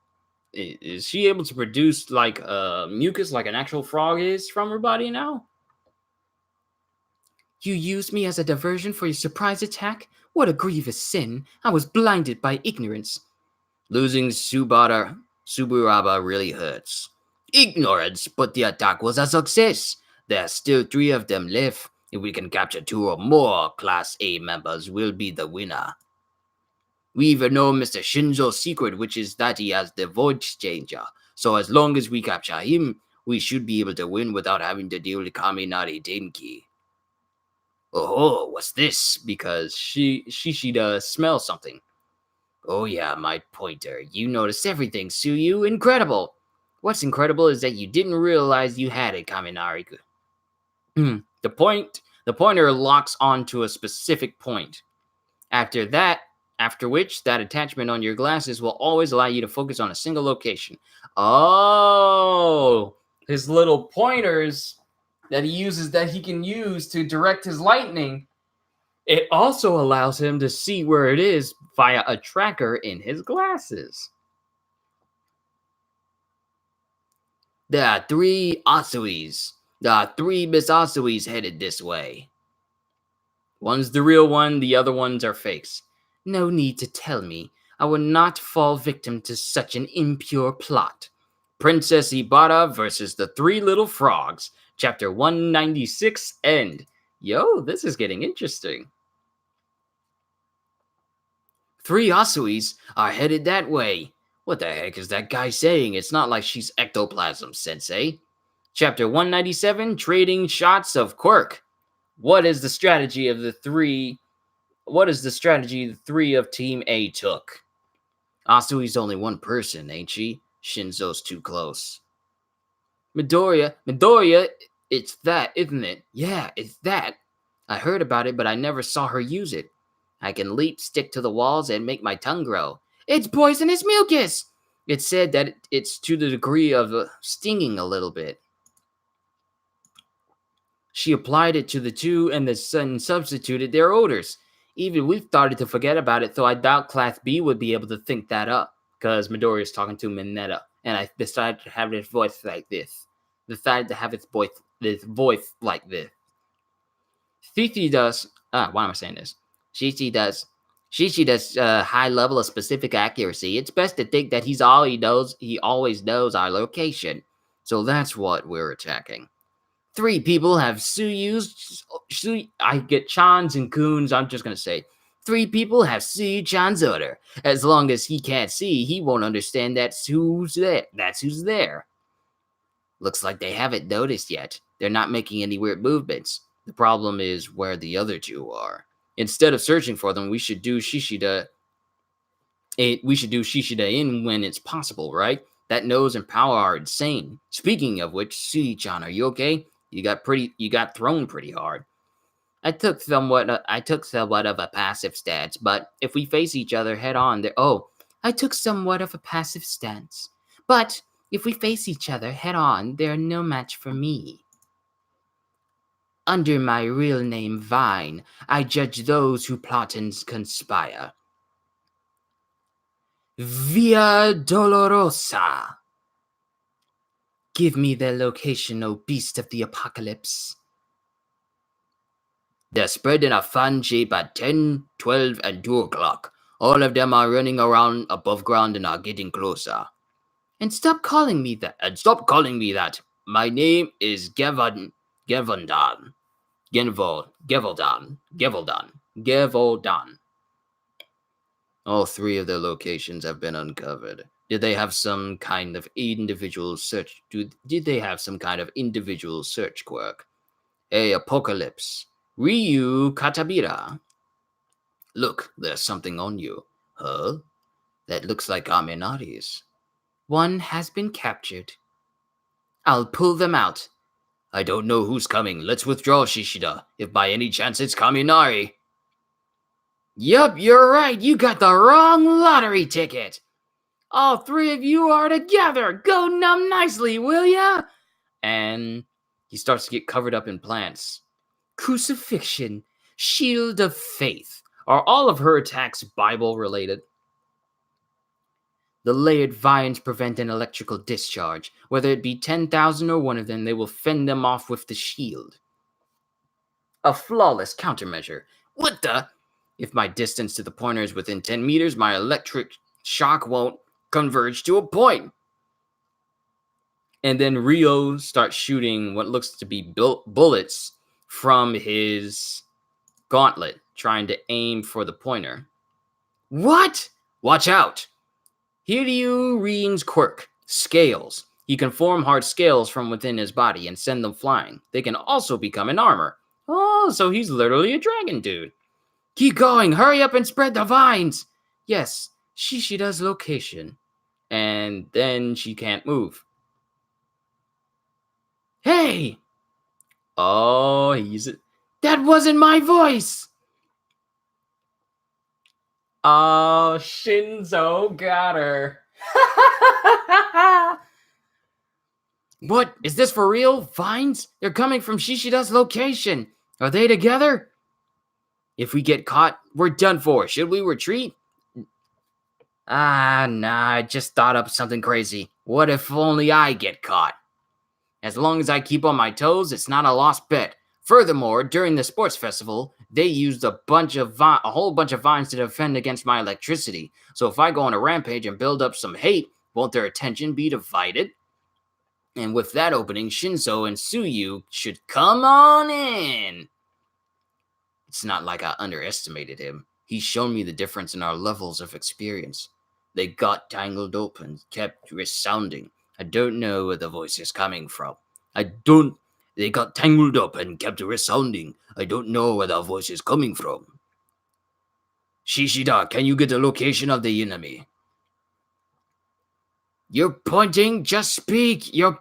is she able to produce like mucus like an actual frog is from her body now? You used me as a diversion for your surprise attack? What a grievous sin. I was blinded by ignorance. Losing Suburaba really hurts. Ignorance, but the attack was a success. There are still 3 of them left. If we can capture 2 or more Class A members, we'll be the winner. We even know Mr. Shinso's secret, which is that he has the voice changer. So as long as we capture him, we should be able to win without having to deal with Kaminari Denki. Oh, what's this? Because Shishida smells something. Oh yeah, my pointer. You noticed everything, Suyu. Incredible. What's incredible is that you didn't realize you had it, Kaminari. The pointer locks onto a specific point. After which, that attachment on your glasses will always allow you to focus on a single location. Oh, his little pointers that he can use to direct his lightning. It also allows him to see where it is via a tracker in his glasses. There are 3 Asuis. There are 3 Miss Asuis headed this way. One's the real one, the other ones are fakes. No need to tell me. I will not fall victim to such an impure plot. Princess Ibarra versus the 3 Little Frogs. Chapter 196 end. Yo, this is getting interesting. 3 Asuis are headed that way. What the heck is that guy saying? It's not like she's ectoplasm, sensei. Chapter 197, Trading Shots of Quirk. What is the strategy of the 3 of Team A took? Asui's only one person, ain't she? Shinso's too close. Midoriya, it's that, isn't it? Yeah, it's that. I heard about it, but I never saw her use it. I can leap, stick to the walls, and make my tongue grow. It's poisonous mucus! It said that it's to the degree of stinging a little bit. She applied it to the 2 and the sun substituted their odors. Even we've started to forget about it, so I doubt Class B would be able to think that up. Because Midoriya is talking to Mineta, and I decided to have his voice like this. Shishi does. Why am I saying this? Shishi does high level of specific accuracy. It's best to think that he's all he knows. He always knows our location. So that's what we're attacking. 3 people have I get Chans and Coons. I'm just going to say 3 people have Chan's order. As long as he can't see, he won't understand that's who's there. Looks like they haven't noticed yet. They're not making any weird movements. The problem is where the other 2 are. Instead of searching for them, we should do Shishida in when it's possible, right? That nose and power are insane. Speaking of which, Sui-chan, are you okay? You got thrown pretty hard. I took somewhat of a passive stance, but if we face each other head on, I took somewhat of a passive stance. But if we face each other head on, they're no match for me. Under my real name, Vine, I judge those who plot and conspire. Via Dolorosa. Give me their location, O beast of the apocalypse. They're spread in a fan shape at 10, 12, and 2 o'clock. All of them are running around above ground and are getting closer. And stop calling me that. My name is Gevaldon. All 3 of their locations have been uncovered. Did they have some kind of individual search? Did they have some kind of individual search quirk? Hey, Apocalypse. Ryu Katabira. Look, there's something on you. Huh? That looks like Aminari's. One has been captured. I'll pull them out. I don't know who's coming. Let's withdraw, Shishida. If by any chance it's Kaminari. Yup, you're right. You got the wrong lottery ticket. All 3 of you are together. Go numb nicely, will ya? And he starts to get covered up in plants. Crucifixion, shield of faith. Are all of her attacks Bible related? The layered vines prevent an electrical discharge. Whether it be 10,000 or one of them, they will fend them off with the shield. A flawless countermeasure. What the? If my distance to the pointer is within 10 meters, my electric shock won't converge to a point. And then Rio starts shooting what looks to be bullets from his gauntlet, trying to aim for the pointer. What? Watch out! Hiryu Rin's quirk, scales. He can form hard scales from within his body and send them flying. They can also become an armor. Oh, so he's literally a dragon dude. Keep going, hurry up and spread the vines. Yes, Shishida's location. And then she can't move. Hey! Oh, that wasn't my voice! Oh, Shinso got her. What? Is this for real? Vines? They're coming from Shishida's location. Are they together? If we get caught, we're done for. Should we retreat? Nah, I just thought up something crazy. What if only I get caught? As long as I keep on my toes, it's not a lost bet. Furthermore, during the sports festival, they used a whole bunch of vines to defend against my electricity. So if I go on a rampage and build up some hate, won't their attention be divided? And with that opening, Shinso and Tsuyu should come on in. It's not like I underestimated him. He's shown me the difference in our levels of experience. They got tangled up and kept resounding. I don't know where the voice is coming from. They got tangled up and kept resounding. I don't know where the voice is coming from. Shishida, can you get the location of the enemy? You're pointing, just speak. You're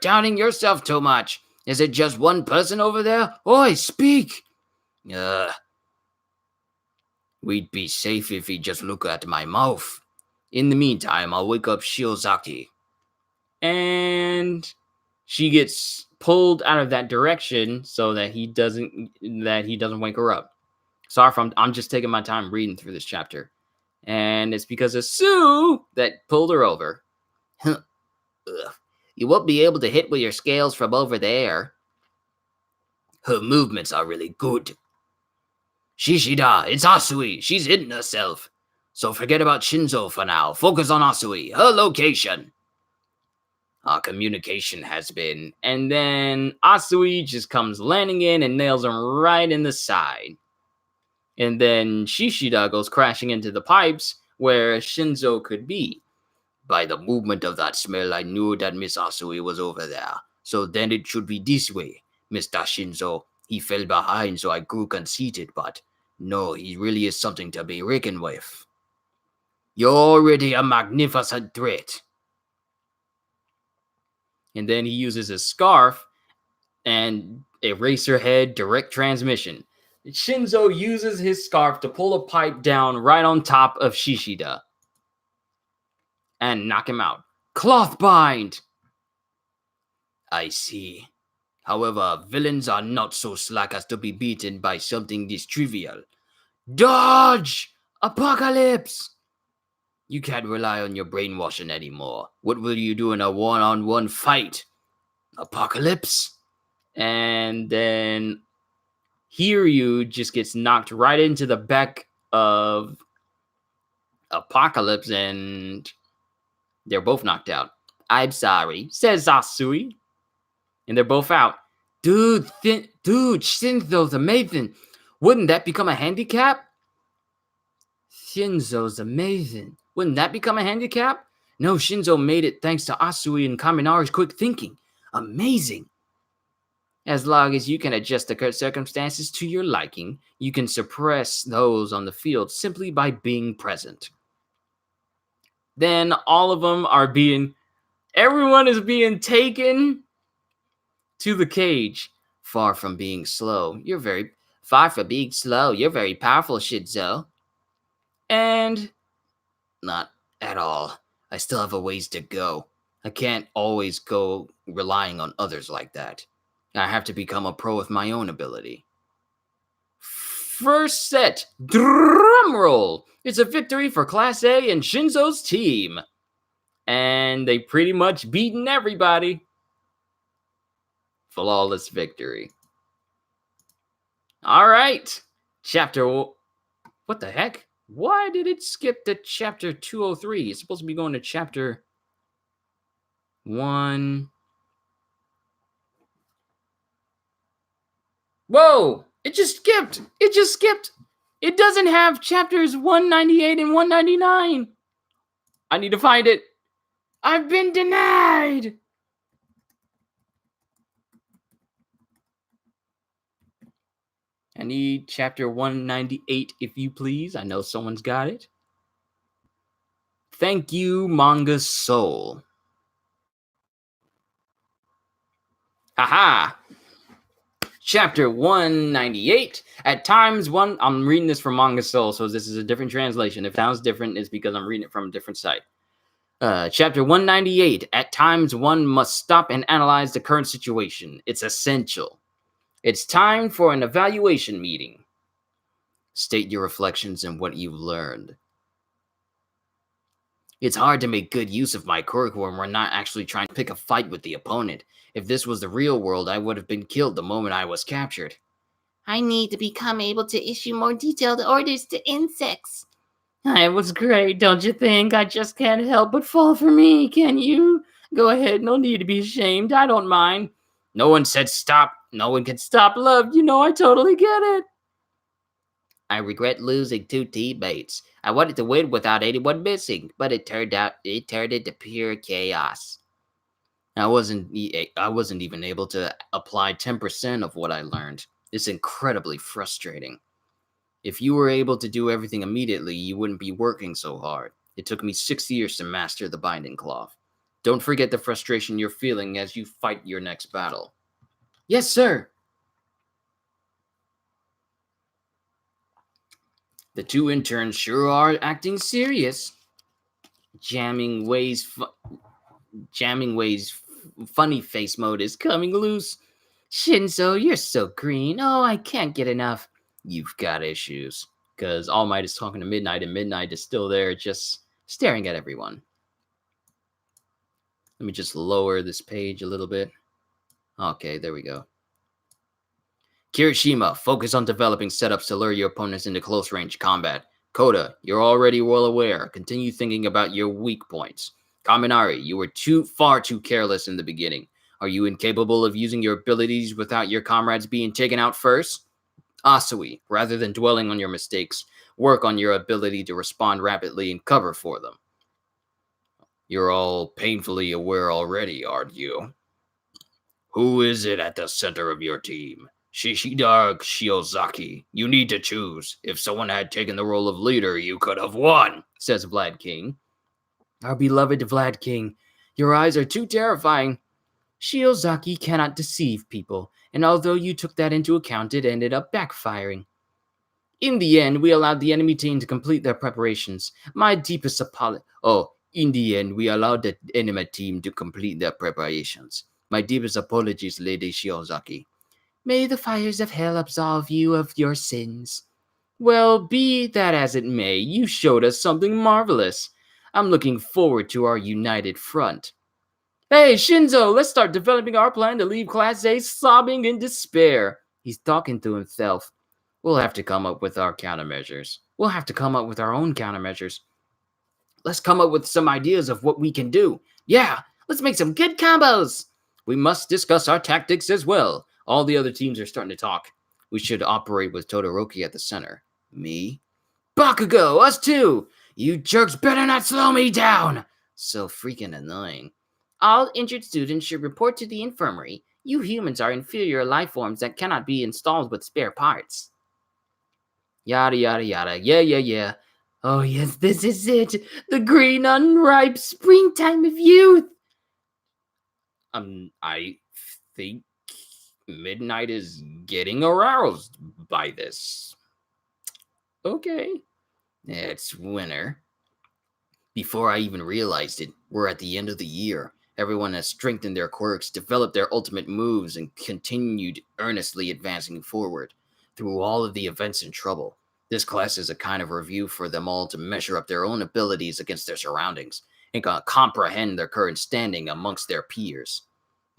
doubting yourself too much. Is it just one person over there? Oi, speak. We'd be safe if he just look at my mouth. In the meantime, I'll wake up Shiozaki. And she gets pulled out of that direction so that he doesn't wake her up. Sorry if I'm just taking my time reading through this chapter. And it's because of Sue that pulled her over. You won't be able to hit with your scales from over there. Her movements are really good. Shishida, it's Asui. She's hidden herself. So forget about Shinso for now. Focus on Asui, her location. Our communication has been. And then Asui just comes landing in and nails him right in the side. And then Shishida goes crashing into the pipes where Shinso could be. By the movement of that smell, I knew that Miss Asui was over there. So then it should be this way, Mr. Shinso. He fell behind, so I grew conceited, but no, he really is something to be reckoned with. You're already a magnificent threat. And then he uses his scarf and Eraserhead direct transmission. Shinso uses his scarf to pull a pipe down right on top of Shishida and knock him out. Cloth bind! I see. However, villains are not so slack as to be beaten by something this trivial. Dodge! Apocalypse! You can't rely on your brainwashing anymore. What will you do in a one-on-one fight? Apocalypse? And then Hiryu just gets knocked right into the back of Apocalypse and they're both knocked out. I'm sorry, says Asui. And they're both out. Dude, Shinso's amazing. Wouldn't that become a handicap? Shinso's amazing. Wouldn't that become a handicap? No, Shinso made it thanks to Asui and Kaminari's quick thinking. Amazing. As long as you can adjust the circumstances to your liking, you can suppress those on the field simply by being present. Then all of them everyone is being taken to the cage. Far from being slow, you're very powerful, Shinso. And not at all. I still have a ways to go. I can't always go relying on others like that. I have to become a pro with my own ability. First set, drum roll. It's a victory for Class A and Shinso's team. And they pretty much beaten everybody. Flawless victory. All right. What the heck? Why did it skip to chapter 203? It's supposed to be going to chapter 1. Whoa! It just skipped. It doesn't have chapters 198 and 199. I need to find it. I've been denied. I need chapter 198, if you please. I know someone's got it. Thank you, Manga Soul. Haha. Chapter 198. At times, I'm reading this from Manga Soul, so this is a different translation. If it sounds different, it's because I'm reading it from a different site. Chapter 198. At times, one must stop and analyze the current situation. It's essential. It's time for an evaluation meeting. State your reflections and what you've learned. It's hard to make good use of my quirk when we're not actually trying to pick a fight with the opponent. If this was the real world, I would have been killed the moment I was captured. I need to become able to issue more detailed orders to insects. It was great, don't you think? I just can't help but fall for me, can you? Go ahead, no need to be ashamed. I don't mind. No one said stop. No one can Stop, love. You know I totally get it. I regret losing 2 teammates. I wanted to win without anyone missing, but it turned into pure chaos. I wasn't even able to apply 10% of what I learned. It's incredibly frustrating. If you were able to do everything immediately, you wouldn't be working so hard. It took me 6 years to master the binding cloth. Don't forget the frustration you're feeling as you fight your next battle. Yes, sir. The 2 interns sure are acting serious. Jamming Way's funny face mode is coming loose. Shinso, you're so green. Oh, I can't get enough. You've got issues. Because All Might is talking to Midnight, and Midnight is still there just staring at everyone. Let me just lower this page a little bit. Okay, there we go. Kirishima, focus on developing setups to lure your opponents into close-range combat. Koda, you're already well aware. Continue thinking about your weak points. Kaminari, you were far too careless in the beginning. Are you incapable of using your abilities without your comrades being taken out first? Asui, rather than dwelling on your mistakes, work on your ability to respond rapidly and cover for them. You're all painfully aware already, aren't you? Who is it at the center of your team? Shishida Shiozaki. You need to choose. If someone had taken the role of leader, you could have won, says Vlad King. Our beloved Vlad King, your eyes are too terrifying. Shiozaki cannot deceive people, and although you took that into account, it ended up backfiring. In the end, we allowed the enemy team to complete their preparations. My deepest apology. In the end, we allowed the enemy team to complete their preparations. My deepest apologies, Lady Shiozaki. May the fires of hell absolve you of your sins. Well, be that as it may, you showed us something marvelous. I'm looking forward to our united front. Hey, Shinso, let's start developing our plan to leave Class A sobbing in despair. He's talking to himself. We'll have to come up with our countermeasures. We'll have to come up with our own countermeasures. Let's come up with some ideas of what we can do. Yeah, let's make some good combos. We must discuss our tactics as well. All the other teams are starting to talk. We should operate with Todoroki at the center. Me? Bakugo, us too! You jerks better not slow me down! So freaking annoying. All injured students should report to the infirmary. You humans are inferior life forms that cannot be installed with spare parts. Yada, yada, yada. Yeah. Oh, yes, this is it. The green, unripe springtime of youth. I think Midnight is getting aroused by this. Okay. It's winter. Before I even realized it, we're at the end of the year. Everyone has strengthened their quirks, developed their ultimate moves, and continued earnestly advancing forward through all of the events and trouble. This class is a kind of review for them all to measure up their own abilities against their surroundings and comprehend their current standing amongst their peers.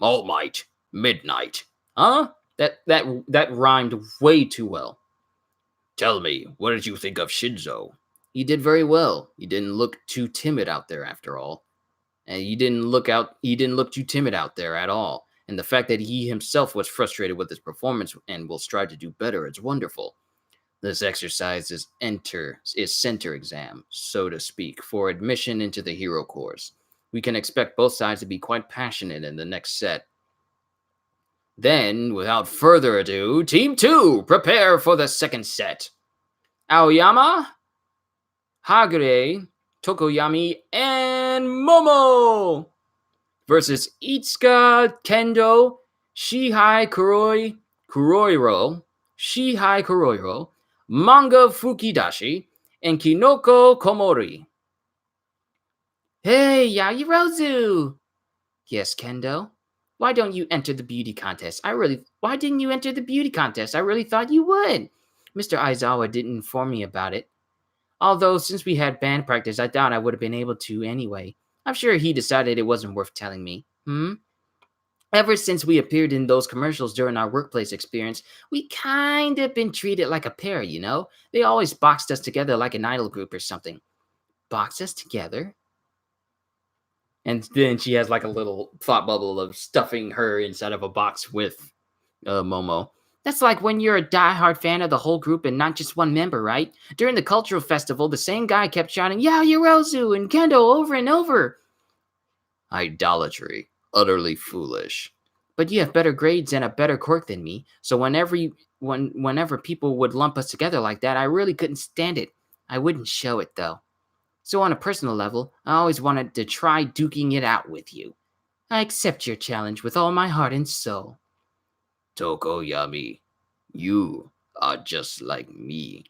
All Might, Midnight. Huh? That rhymed way too well. Tell me, what did you think of Shinso? He did very well. He didn't look too timid out there after all. And he didn't look too timid out there at all. And the fact that he himself was frustrated with his performance and will strive to do better, it's wonderful. This exercise is center exam, so to speak, for admission into the hero course. We can expect both sides to be quite passionate in the next set. Then, without further ado, Team 2, prepare for the second set. Aoyama, Hagure, Tokoyami, and Momo versus Itsuka, Kendo, Shihai Kuroiro, Manga Fukidashi, and Kinoko Komori. Hey, Yaoyorozu! Yes, Kendo? Why don't you enter the beauty contest? Why didn't you enter the beauty contest? I really thought you would. Mr. Aizawa didn't inform me about it. Although, since we had band practice, I thought I would have been able to anyway. I'm sure he decided it wasn't worth telling me. Ever since we appeared in those commercials during our workplace experience, we kind of been treated like a pair, you know? They always boxed us together like an idol group or something. Boxed us together? And then she has like a little thought bubble of stuffing her inside of a box with Momo. That's like when you're a diehard fan of the whole group and not just one member, right? During the cultural festival, the same guy kept shouting, Yaoyorozu and Kendo over and over. Idolatry. Utterly foolish. But you have better grades and a better quirk than me, so whenever people would lump us together like that, I really couldn't stand it. I wouldn't show it, though. So on a personal level, I always wanted to try duking it out with you. I accept your challenge with all my heart and soul. Tokoyami, you are just like me.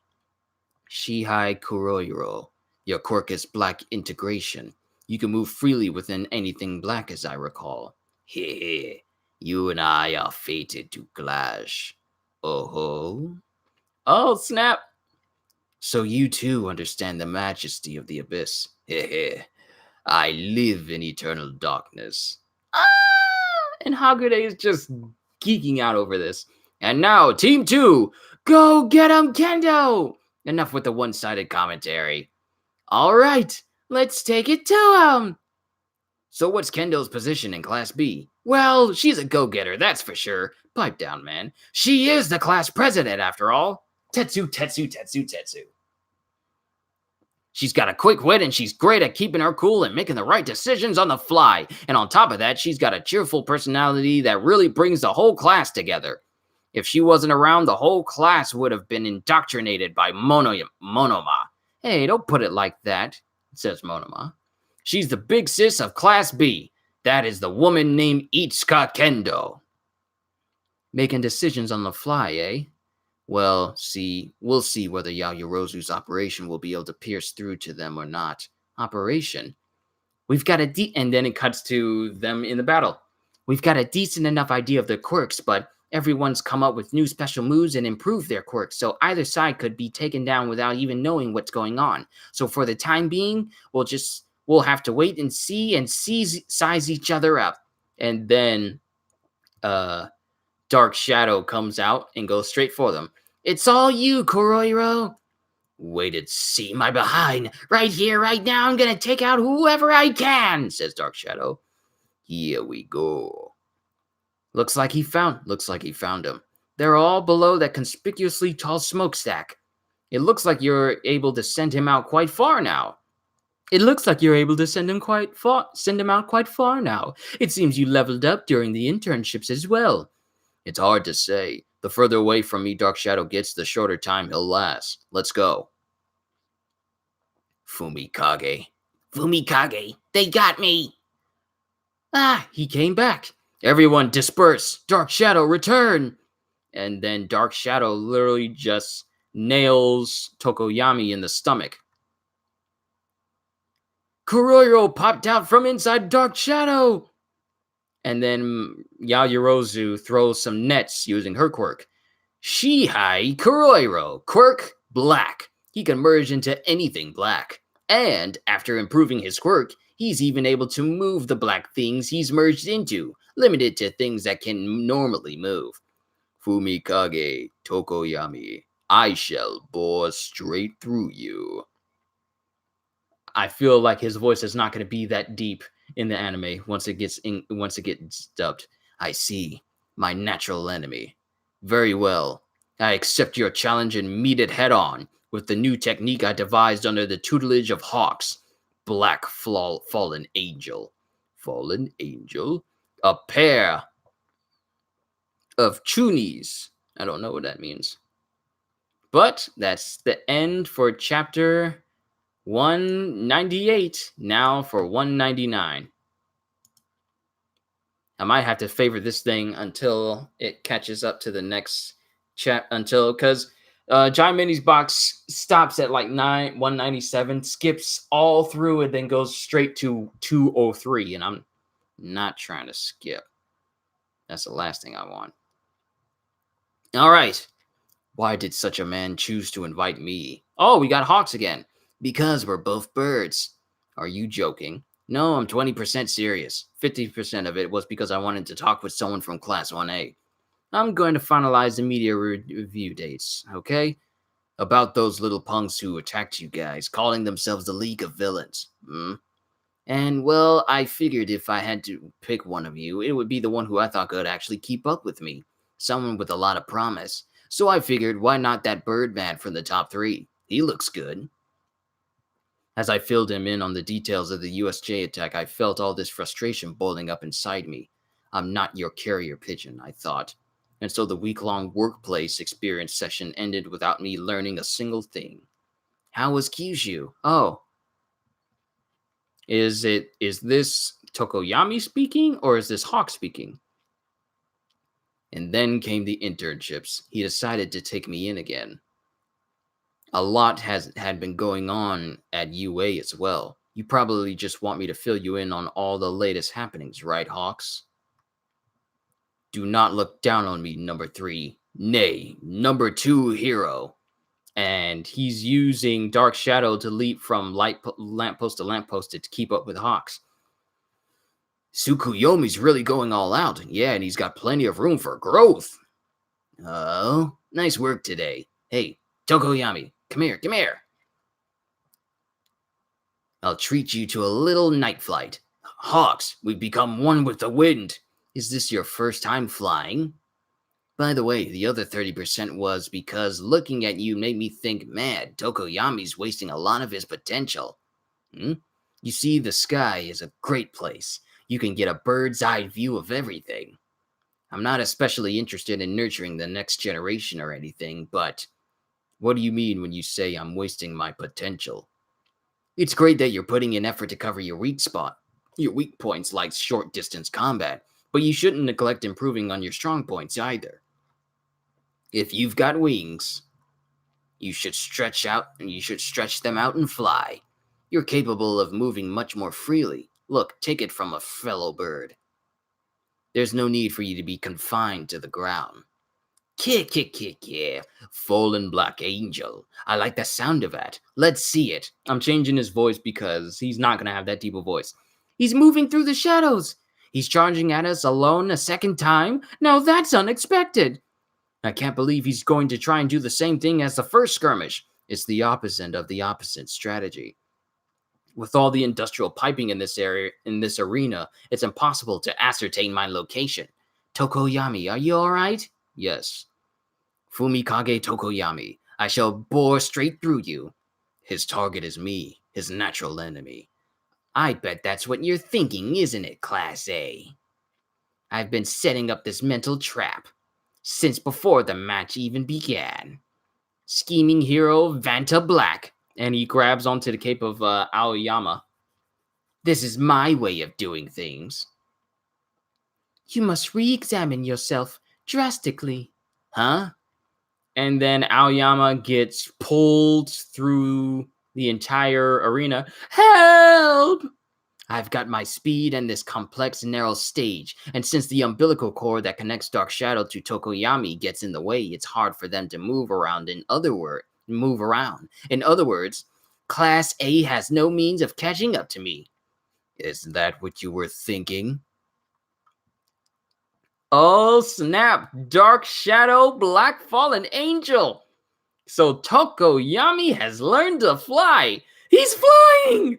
Shihai Kuroiro, your quirk is black integration. You can move freely within anything black, as I recall. Hehe, you and I are fated to clash. Oh-ho. Oh, snap. So you too understand the majesty of the abyss. Hehe. I live in eternal darkness. Ah! And Hagure is just geeking out over this. And now, Team 2, go get 'em, Kendo! Enough with the one-sided commentary. All right, let's take it to 'em. So what's Kendo's position in Class B? Well, she's a go-getter, that's for sure. Pipe down, man. She is the class president, after all. Tetsu. She's got a quick wit and she's great at keeping her cool and making the right decisions on the fly. And on top of that, she's got a cheerful personality that really brings the whole class together. If she wasn't around, the whole class would have been indoctrinated by Monoma. Hey, don't put it like that, says Monoma. She's the big sis of Class B. That is the woman named Itsuka Kendo. Making decisions on the fly, eh? Well, we'll see whether Yaoyorozu's operation will be able to pierce through to them or not. Operation? We've got and then it cuts to them in the battle. We've got a decent enough idea of their quirks, but everyone's come up with new special moves and improved their quirks, so either side could be taken down without even knowing what's going on. So for the time being, we'll have to wait and see and size each other up. And then Dark Shadow comes out and goes straight for them. It's all you, Kuroiro. Wait and see my behind. Right here, right now, I'm gonna take out whoever I can, says Dark Shadow. Here we go. Looks like he found him. They're all below that conspicuously tall smokestack. It looks like you're able to send him out quite far now. It seems you leveled up during the internships as well. It's hard to say. The further away from me Dark Shadow gets, the shorter time he'll last. Let's go. Fumikage, they got me. Ah, he came back. Everyone disperse. Dark Shadow, return. And then Dark Shadow literally just nails Tokoyami in the stomach. Kuroiro popped out from inside Dark Shadow. And then Yaoyorozu throws some nets using her quirk. Shihai Kuroiro, quirk black. He can merge into anything black. And after improving his quirk, he's even able to move the black things he's merged into, limited to things that can normally move. Fumikage Tokoyami, I shall bore straight through you. I feel like his voice is not going to be that deep in the anime once it gets dubbed. I see, my natural enemy. Very well. I accept your challenge and meet it head on with the new technique I devised under the tutelage of Hawks. Black Fallen Angel. Fallen Angel? A pair of chunies. I don't know what that means. But that's the end for chapter 198. Now for 199. I might have to favor this thing until it catches up to the next because Giant Mini's box stops at like 197, skips all through, and then goes straight to 203. And I'm not trying to skip. That's the last thing I want. All right. Why did such a man choose to invite me? Oh, we got Hawks again. Because we're both birds. Are you joking? No, I'm 20% serious. 50% of it was because I wanted to talk with someone from Class 1A. I'm going to finalize the media review dates, okay? About those little punks who attacked you guys, calling themselves the League of Villains. And, well, I figured if I had to pick one of you, it would be the one who I thought could actually keep up with me. Someone with a lot of promise. So I figured, why not that Birdman from the top 3? He looks good. As I filled him in on the details of the USJ attack, I felt all this frustration boiling up inside me. I'm not your carrier pigeon, I thought. And so the week-long workplace experience session ended without me learning a single thing. How was Kyushu? Oh. Is this Tokoyami speaking, or is this Hawk speaking? And then came the internships. He decided to take me in again. A lot had been going on at UA as well. You probably just want me to fill you in on all the latest happenings, right, Hawks? Do not look down on me, number 3. Nay, number 2 hero. And he's using Dark Shadow to leap from lamppost to lamppost to keep up with Hawks. Tsukuyomi's really going all out. Yeah, and he's got plenty of room for growth. Oh, nice work today. Hey, Tokoyami, come here. I'll treat you to a little night flight. Hawks, we've become one with the wind. Is this your first time flying? By the way, the other 30% was because looking at you made me think, man, Tokoyami's wasting a lot of his potential. You see, the sky is a great place. You can get a bird's eye view of everything. I'm not especially interested in nurturing the next generation or anything, but what do you mean when you say I'm wasting my potential? It's great that you're putting in effort to cover your weak points like short distance combat, but you shouldn't neglect improving on your strong points either. If you've got wings, you should stretch them out and fly. You're capable of moving much more freely. Look, take it from a fellow bird. There's no need for you to be confined to the ground. Yeah. Fallen Black Angel. I like the sound of that. Let's see it. I'm changing his voice because he's not going to have that deep a voice. He's moving through the shadows. He's charging at us alone a second time. Now that's unexpected. I can't believe he's going to try and do the same thing as the first skirmish. It's the opposite of the opposite strategy. With all the industrial piping in this arena, it's impossible to ascertain my location. Tokoyami, are you all right? Yes. Fumikage Tokoyami, I shall bore straight through you. His target is me, his natural enemy. I bet that's what you're thinking, isn't it, Class A? I've been setting up this mental trap since before the match even began. Scheming hero Vanta Black. And he grabs onto the cape of Aoyama. This is my way of doing things. You must re-examine yourself drastically. Huh? And then Aoyama gets pulled through the entire arena. Help! I've got my speed and this complex narrow stage, and since the umbilical cord that connects Dark Shadow to Tokoyami gets in the way, it's hard for them to move around. In other words, Class A has no means of catching up to me. Is that what you were thinking? Oh snap! Dark Shadow, Black Fallen Angel! So Tokoyami has learned to fly! He's flying!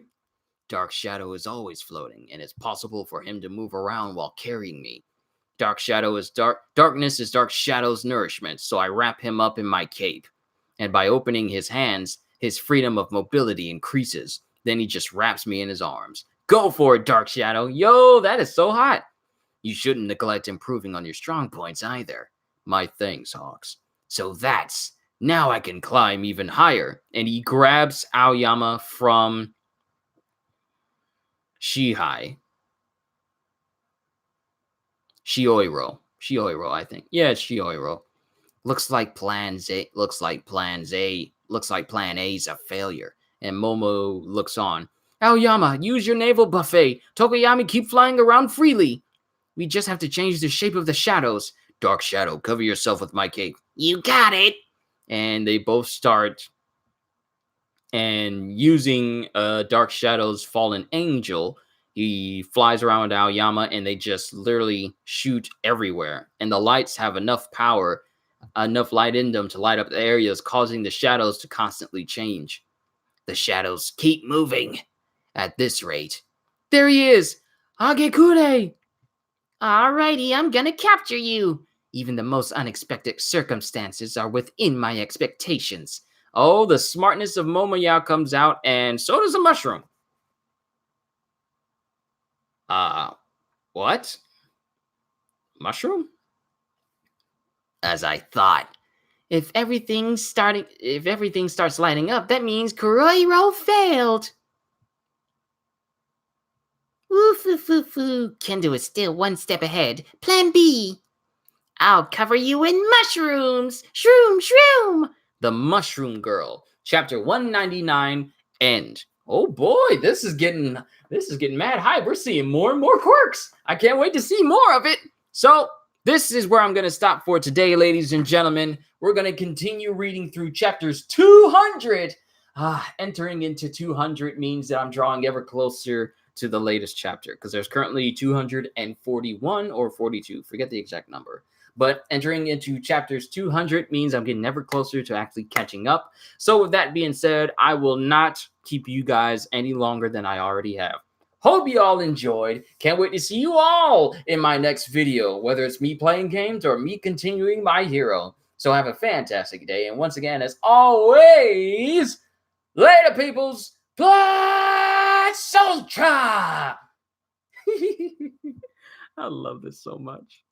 Dark Shadow is always floating, and it's possible for him to move around while carrying me. Darkness is Dark Shadow's nourishment, so I wrap him up in my cape. And by opening his hands, his freedom of mobility increases. Then he just wraps me in his arms. Go for it, Dark Shadow! Yo, that is so hot! You shouldn't neglect improving on your strong points either. My thanks, Hawks. So now I can climb even higher. And he grabs Aoyama from Shioiro, I think. Yeah, it's Shioiro. Looks like Plan A's a failure. And Momo looks on. Aoyama, use your naval buffet. Tokoyami, keep flying around freely. We just have to change the shape of the shadows. Dark Shadow, cover yourself with my cape. You got it. And they both start. And using Dark Shadow's fallen angel, he flies around Aoyama and they just literally shoot everywhere. And the lights have enough light in them to light up the areas, causing the shadows to constantly change. The shadows keep moving. At this rate. There he is! Hagekure! Alrighty, I'm gonna capture you. Even the most unexpected circumstances are within my expectations. Oh, the smartness of Momoya comes out, and so does a mushroom. What? Mushroom? As I thought. If everything starts lighting up, that means Kurohiro failed. Ooh-foo-foo-foo. Kendo is still one step ahead. Plan B. I'll cover you in mushrooms. Shroom, shroom. The Mushroom Girl, chapter 199, end. Oh boy, this is getting mad hype. We're seeing more and more quirks. I can't wait to see more of it. So this is where I'm going to stop for today, ladies and gentlemen. We're going to continue reading through chapters 200. Entering into 200 means that I'm drawing ever closer to the latest chapter, because there's currently 241 or 42. Forget the exact number. But entering into chapters 200 means I'm getting ever closer to actually catching up. So with that being said, I will not keep you guys any longer than I already have. Hope you all enjoyed. Can't wait to see you all in my next video, whether it's me playing games or me continuing my hero. So have a fantastic day. And once again, as always, later, peoples. Plus Ultra! I love this so much.